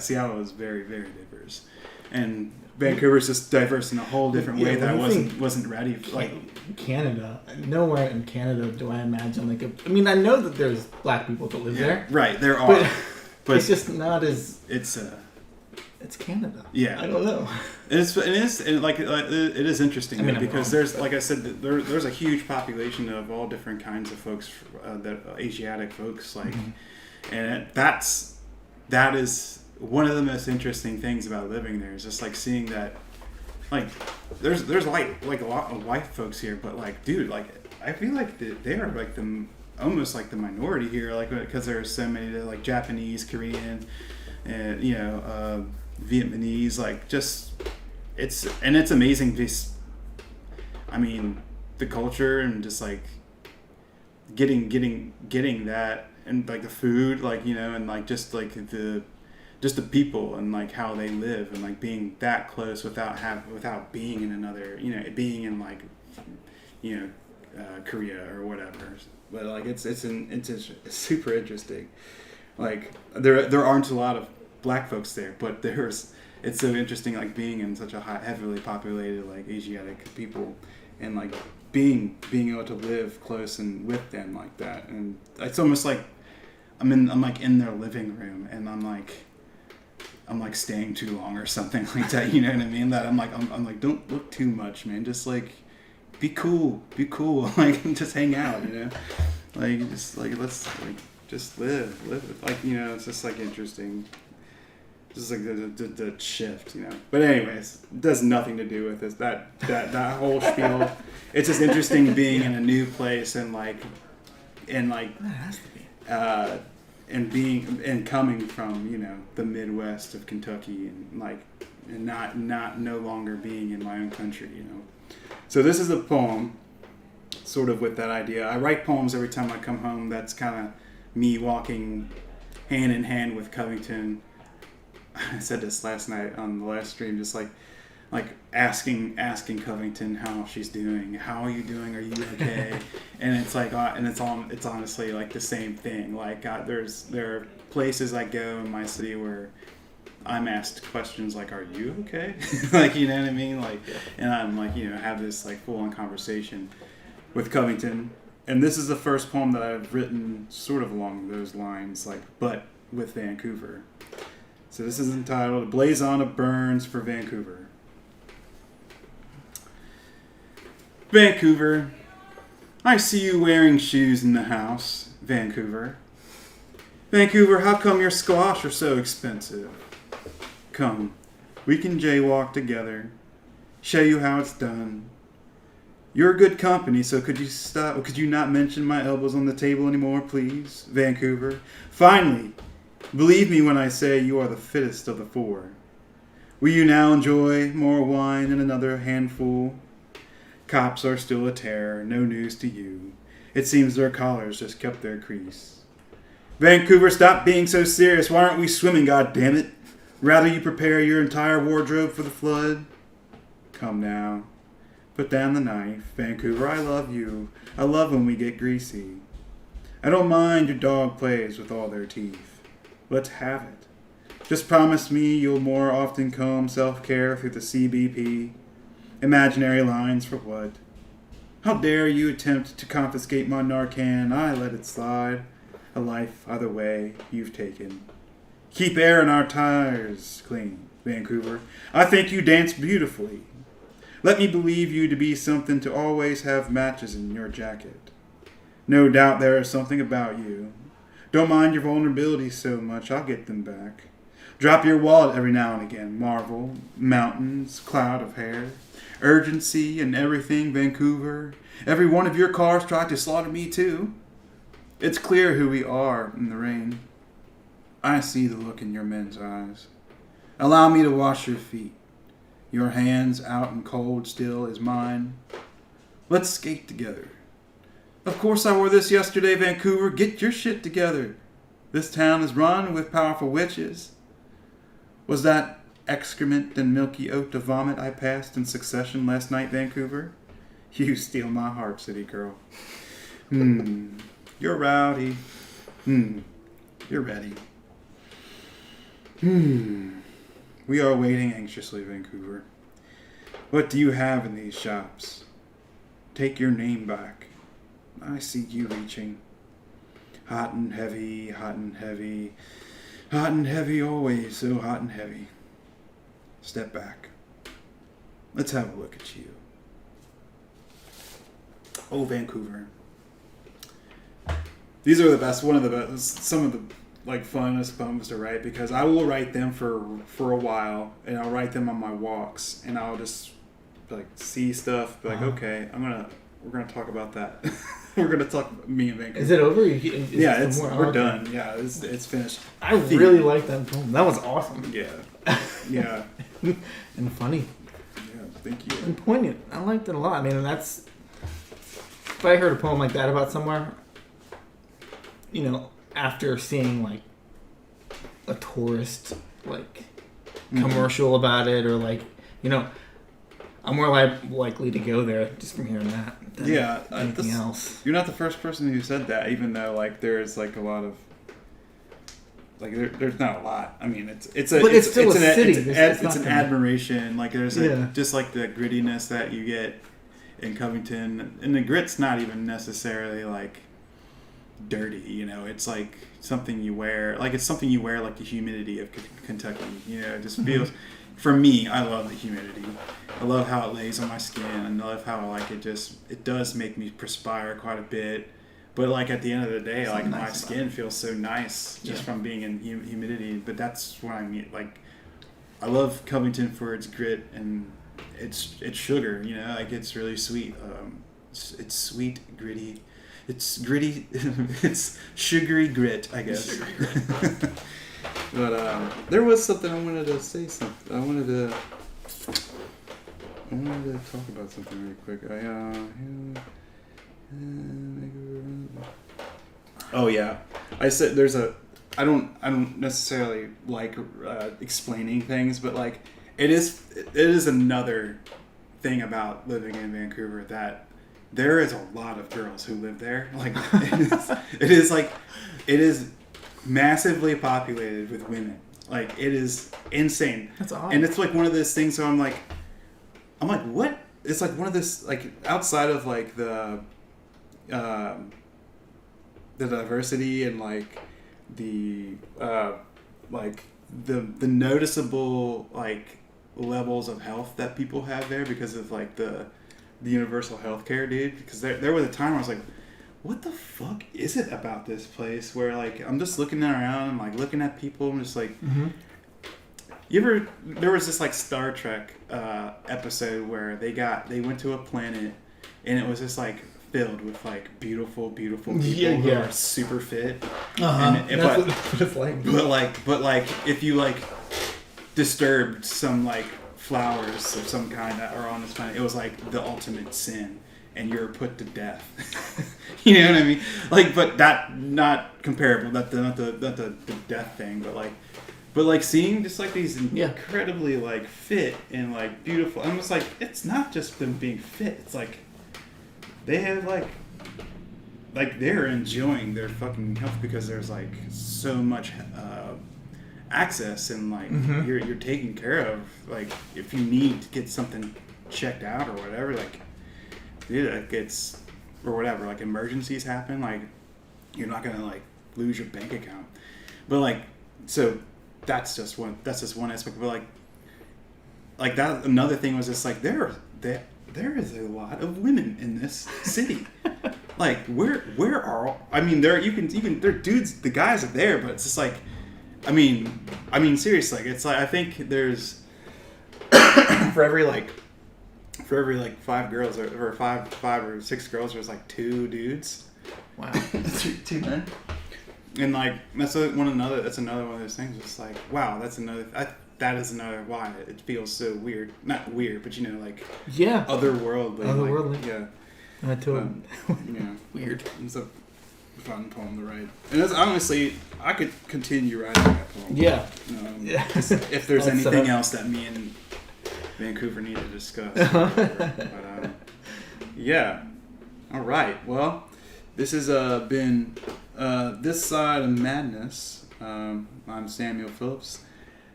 Seattle is very, very diverse, and Vancouver's just diverse in a whole different way that I wasn't ready for. Canada, nowhere in Canada do I imagine I know that there's black people that live there. Right, there are, but it's just not as it's Canada. Yeah, I don't know. It is interesting because there's, like I said, there's a huge population of all different kinds of folks, that Asiatic folks, and that is one of the most interesting things about living there is just seeing that, there's a lot of white folks here, but dude, I feel they are the almost the minority here, because there are so many Japanese, Korean, and Vietnamese, it's amazing. The culture and just getting that, and the food, and just the people and how they live, and being that close without being in another, being in Korea or whatever. But it's super interesting. There aren't a lot of black folks there, but it's so interesting being in such a heavily populated Asiatic people, and being able to live close and with them like that, and it's almost I'm in their living room, and I'm staying too long or something like that, you know what I mean? That I'm don't look too much, man, just be cool, just hang out, let's just live, it's just interesting. Just the shift, But anyways, it does nothing to do with this. That whole spiel. It's just interesting being in a new place and that has to be. And coming from the Midwest of Kentucky, and not no longer being in my own country, So this is a poem, sort of with that idea. I write poems every time I come home. That's kind of me walking hand in hand with Covington. I said this last night on the last stream, just asking Covington how she's doing. How are you doing? Are you okay? And it's it's honestly the same thing. There are places I go in my city where I'm asked questions are you okay? You know what I mean? And I'm have this full on conversation. with Covington. And this is the first poem that I've written sort of along those lines, like, but with Vancouver. So this is entitled Blaze On of Burns for Vancouver. Vancouver, I see you wearing shoes in the house, Vancouver. Vancouver, how come your squash are so expensive? Come, we can jaywalk together, show you how it's done. You're good company, so could you not mention my elbows on the table anymore, please, Vancouver? Finally, believe me when I say you are the fittest of the four. Will you now enjoy more wine and another handful? Cops are still a terror, no news to you. It seems their collars just kept their crease. Vancouver, stop being so serious. Why aren't we swimming, goddammit? Rather you prepare your entire wardrobe for the flood? Come now. Put down the knife. Vancouver, I love you. I love when we get greasy. I don't mind your dog plays with all their teeth. Let's have it. Just promise me you'll more often comb self-care through the CBP. Imaginary lines for what? How dare you attempt to confiscate my Narcan? I let it slide. A life, either way, you've taken. Keep air in our tires clean, Vancouver. I think you dance beautifully. Let me believe you to be something to always have matches in your jacket. No doubt there is something about you. Don't mind your vulnerability so much, I'll get them back. Drop your wallet every now and again, Marvel, mountains, cloud of hair, urgency and everything, Vancouver. Every one of your cars tried to slaughter me too. It's clear who we are in the rain. I see the look in your men's eyes. Allow me to wash your feet. Your hands out and cold still as mine. Let's skate together. Of course I wore this yesterday, Vancouver. Get your shit together. This town is run with powerful witches. Was that excrement and milky oat of vomit I passed in succession last night, Vancouver? You steal my heart, city girl. You're rowdy. You're ready. We are waiting anxiously, Vancouver. What do you have in these shops? Take your name back. I see you reaching. Hot and heavy, hot and heavy. Hot and heavy always, so hot and heavy. Step back. Let's have a look at you. Oh, Vancouver. These are the best, one of the best, some of the funnest poems to write, because I will write them for a while, and I'll write them on my walks, and I'll just see stuff, okay, we're gonna talk about that. We're gonna talk about me and Vancouver. Is it over? Yeah, we're done. Yeah, it's finished. I really like that poem. That was awesome. Yeah. And funny. Yeah, thank you. And poignant. I liked it a lot. I mean, that's, if I heard a poem like that about somewhere, after seeing a tourist commercial about it, or I'm more likely to go there just from hearing that than anything else. You're not the first person who said that, even though there's a lot of there's not a lot. I mean, it's still a city. It's an admiration. There's just the grittiness that you get in Covington, and the grit's not even necessarily dirty. It's something you wear. It's something you wear, the humidity of Kentucky. It just feels. For me, I love the humidity. I love how it lays on my skin, and I love how it does make me perspire quite a bit. But at the end of the day, my skin feels so nice just from being in humidity. But that's what I mean. I love Covington for its grit and its sugar. It's really sweet. It's sweet, gritty. It's gritty. It's sugary grit, I guess. Sugary grit. But there was something I wanted to say. I wanted to talk about something really quick. Oh yeah, I said there's a. I don't necessarily explaining things, but it is another thing about living in Vancouver that there is a lot of girls who live there. It is massively populated with women. It is insane. That's odd. And it's one of those things where I'm like, what? It's one of this outside of the diversity and like the the noticeable like levels of health that people have there because of like the universal health care, dude. Because there was a time where I was like, what the fuck is it about this place where like I'm just looking around and like looking at people and just like there was this like Star Trek episode where they went to a planet and it was just like filled with like beautiful people who are super fit. That's what it's like. But like if you like disturbed some like flowers of some kind that are on this planet, it was like the ultimate sin and you're put to death. You know what I mean? Like, but that not comparable, not the death thing, but like seeing just like these incredibly like fit and like beautiful. I'm just like, it's not just them being fit. It's like they have like they're enjoying their fucking health because there's like so much access and like you're taken care of. Like if you need to get something checked out or whatever, like dude, like it's or whatever, like emergencies happen, like you're not gonna like lose your bank account. But like so that's just one aspect. But like that another thing was just like there is a lot of women in this city. Like where are I mean there you can there are the guys are there, but it's just like I mean seriously, like it's like I think there's for every five girls or five or six girls there's like 2 dudes. Wow. 2 men. And like that's another one of those things. It's like wow, that is another why it feels so weird. Not weird, but you know, like otherworldly. Otherworldly. Like, yeah. Weird. It's a fun poem to write, and it's, honestly, I could continue writing that poem. Yeah. If there's anything else that me and Vancouver need to discuss. But yeah. All right. Well, this has been This Side of Madness. I'm Samuel Phillips.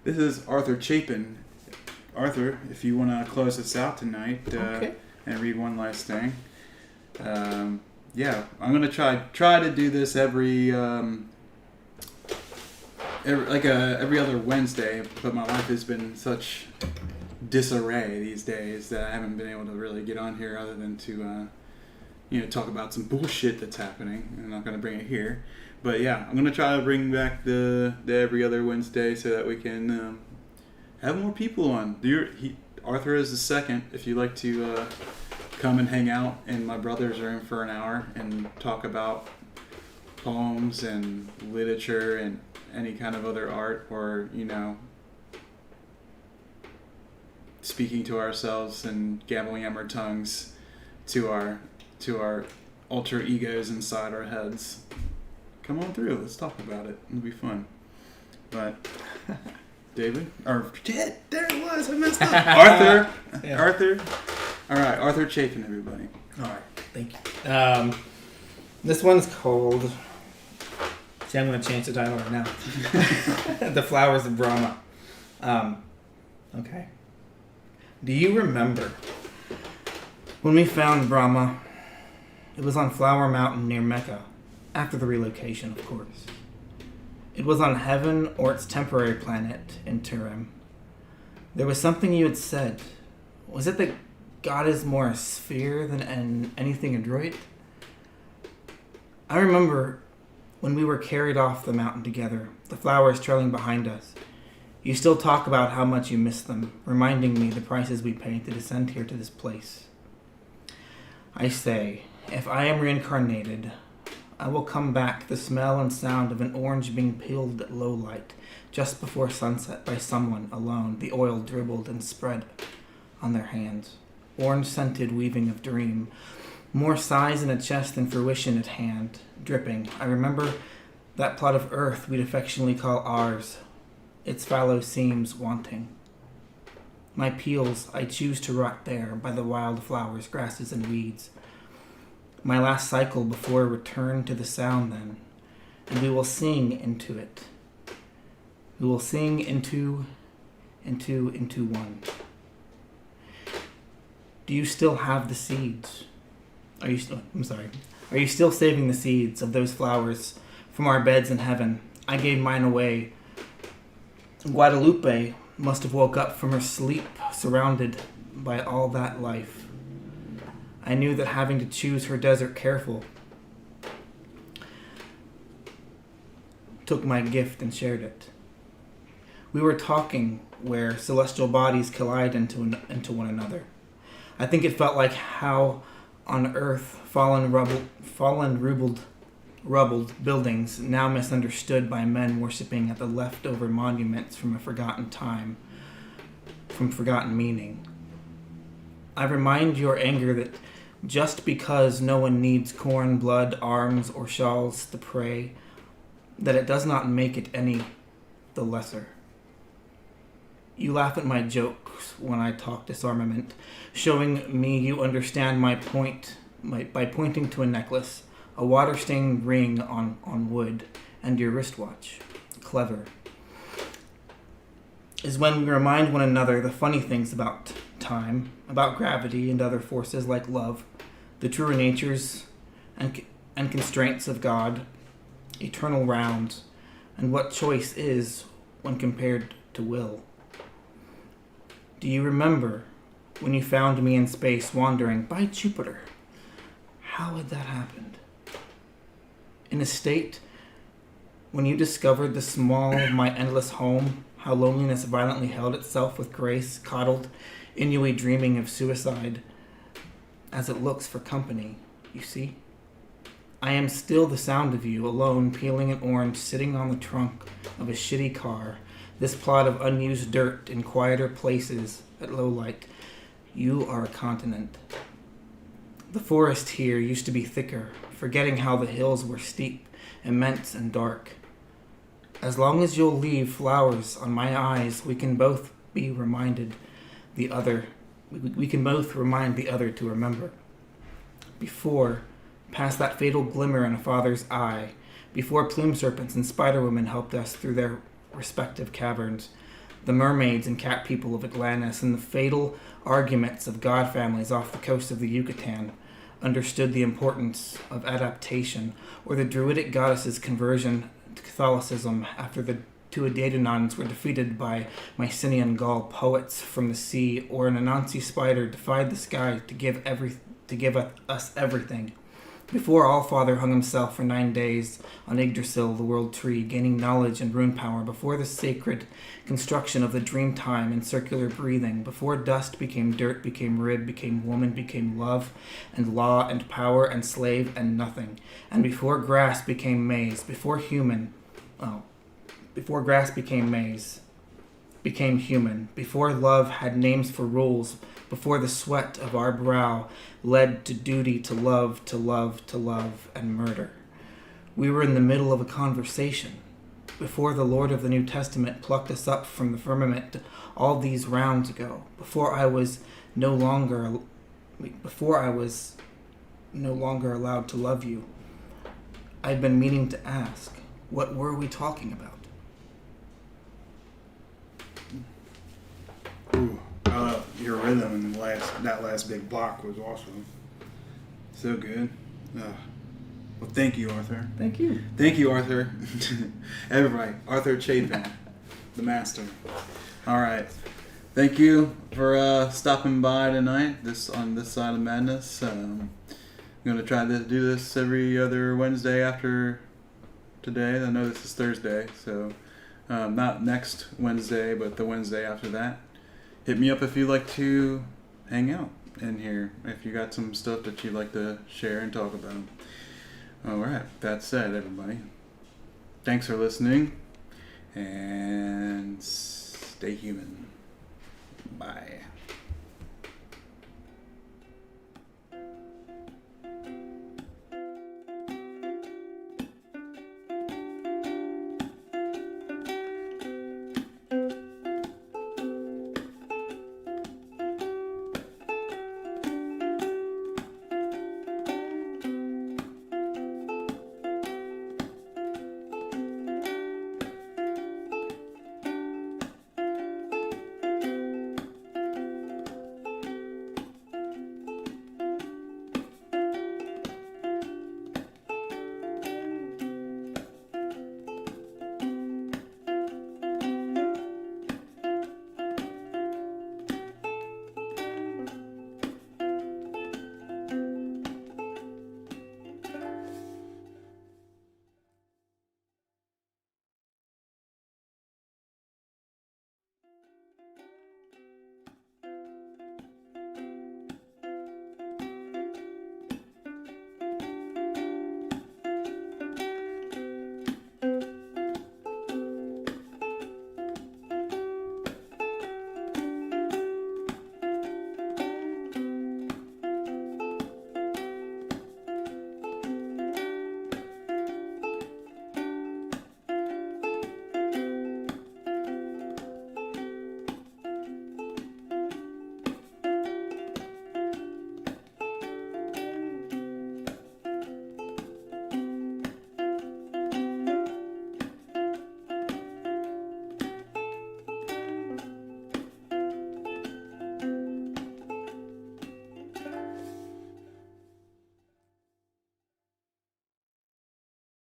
This is Arthur Chapin. Arthur, if you want to close us out tonight and read one last thing. Yeah, I'm gonna try to do this every other Wednesday, but my life has been such disarray these days that I haven't been able to really get on here other than to talk about some bullshit that's happening. I'm not gonna bring it here, but yeah, I'm gonna try to bring back the every other Wednesday so that we can have more people on. Arthur is the second. If you'd like to come and hang out in my brother's room for an hour and talk about poems and literature and any kind of other art, or speaking to ourselves and gabbling our tongues to our alter egos inside our heads, come on through. Let's talk about it. It'll be fun. But David, or shit, there it was. I messed up. Arthur. Yeah. Arthur. All right, Arthur Chapin, everybody. All right, thank you. This one's called. See, I'm going to change the title right now. The Flowers of Brahma. Okay. Do you remember when we found Brahma? It was on Flower Mountain near Mecca, after the relocation, of course. It was on Heaven or its temporary planet in Turim. There was something you had said. Was it that God is more a sphere than anything adroit? I remember when we were carried off the mountain together, the flowers trailing behind us. You still talk about how much you miss them, reminding me the prices we paid to descend here to this place. I say, if I am reincarnated, I will come back the smell and sound of an orange being peeled at low light, just before sunset by someone alone, the oil dribbled and spread on their hands. Orange-scented weaving of dream, more sighs in a chest than fruition at hand, dripping. I remember that plot of earth we'd affectionately call ours, its fallow seams wanting. My peels I choose to rot there by the wild flowers, grasses, and weeds. My last cycle before return to the sound then, and we will sing into it. We will sing into one. Do you still have the seeds? I'm sorry. Are you still saving the seeds of those flowers from our beds in heaven? I gave mine away. Guadalupe must have woke up from her sleep surrounded by all that life. I knew that having to choose her desert careful, took my gift and shared it. We were talking where celestial bodies collide into one another. I think it felt like how on Earth rubbled buildings now misunderstood by men worshipping at the leftover monuments from a forgotten time, from forgotten meaning. I remind your anger that just because no one needs corn, blood, arms, or shawls to pray, that it does not make it any the lesser. You laugh at my jokes when I talk disarmament, showing me you understand my point by pointing to a necklace, a water-stained ring on wood, and your wristwatch. Clever. Is when we remind one another the funny things about time, about gravity and other forces like love, the truer natures and constraints of God, eternal rounds, and what choice is when compared to will. Do you remember when you found me in space wandering by Jupiter? How had that happened? In a state when you discovered the small of my endless home, how loneliness violently held itself with grace, coddled, inui dreaming of suicide as it looks for company, you see? I am still the sound of you, alone, peeling an orange, sitting on the trunk of a shitty car, this plot of unused dirt in quieter places at low light. You are a continent. The forest here used to be thicker, forgetting how the hills were steep, immense, and dark. As long as you'll leave flowers on my eyes, we can both be reminded the other. We can both remind the other to remember. Before, past that fatal glimmer in a father's eye, before plume serpents and spider women helped us through their respective caverns, the mermaids and cat people of Atlantis and the fatal arguments of god families off the coast of the Yucatan understood the importance of adaptation, or the druidic goddess's conversion to Catholicism after the two Daedanons were defeated by Mycenaean Gaul poets from the sea, or an Anansi spider defied the sky to give us everything. Before Allfather hung himself for 9 days on Yggdrasil, the world tree, gaining knowledge and rune power, before the sacred construction of the dream time and circular breathing, before dust became dirt, became rib, became woman, became love and law and power and slave and nothing, and before grass became maize, before grass became maize, became human, before love had names for rules, before the sweat of our brow led to duty, to love, to love, to love, and murder. We were in the middle of a conversation, before the Lord of the New Testament plucked us up from the firmament all these rounds ago, before I was no longer allowed to love you. I've been meaning to ask, what were we talking about? Ooh, your rhythm in that last big block was awesome. So good. Well, thank you, Arthur. Thank you. Thank you, Arthur. Everybody, Arthur Chapin, the master. All right. Thank you for stopping by tonight. On this side of madness. I'm going to try to do this every other Wednesday after today. I know this is Thursday, so not next Wednesday, but the Wednesday after that. Hit me up if you'd like to hang out in here, if you got some stuff that you'd like to share and talk about. All right, that said, everybody, thanks for listening, and stay human. Bye.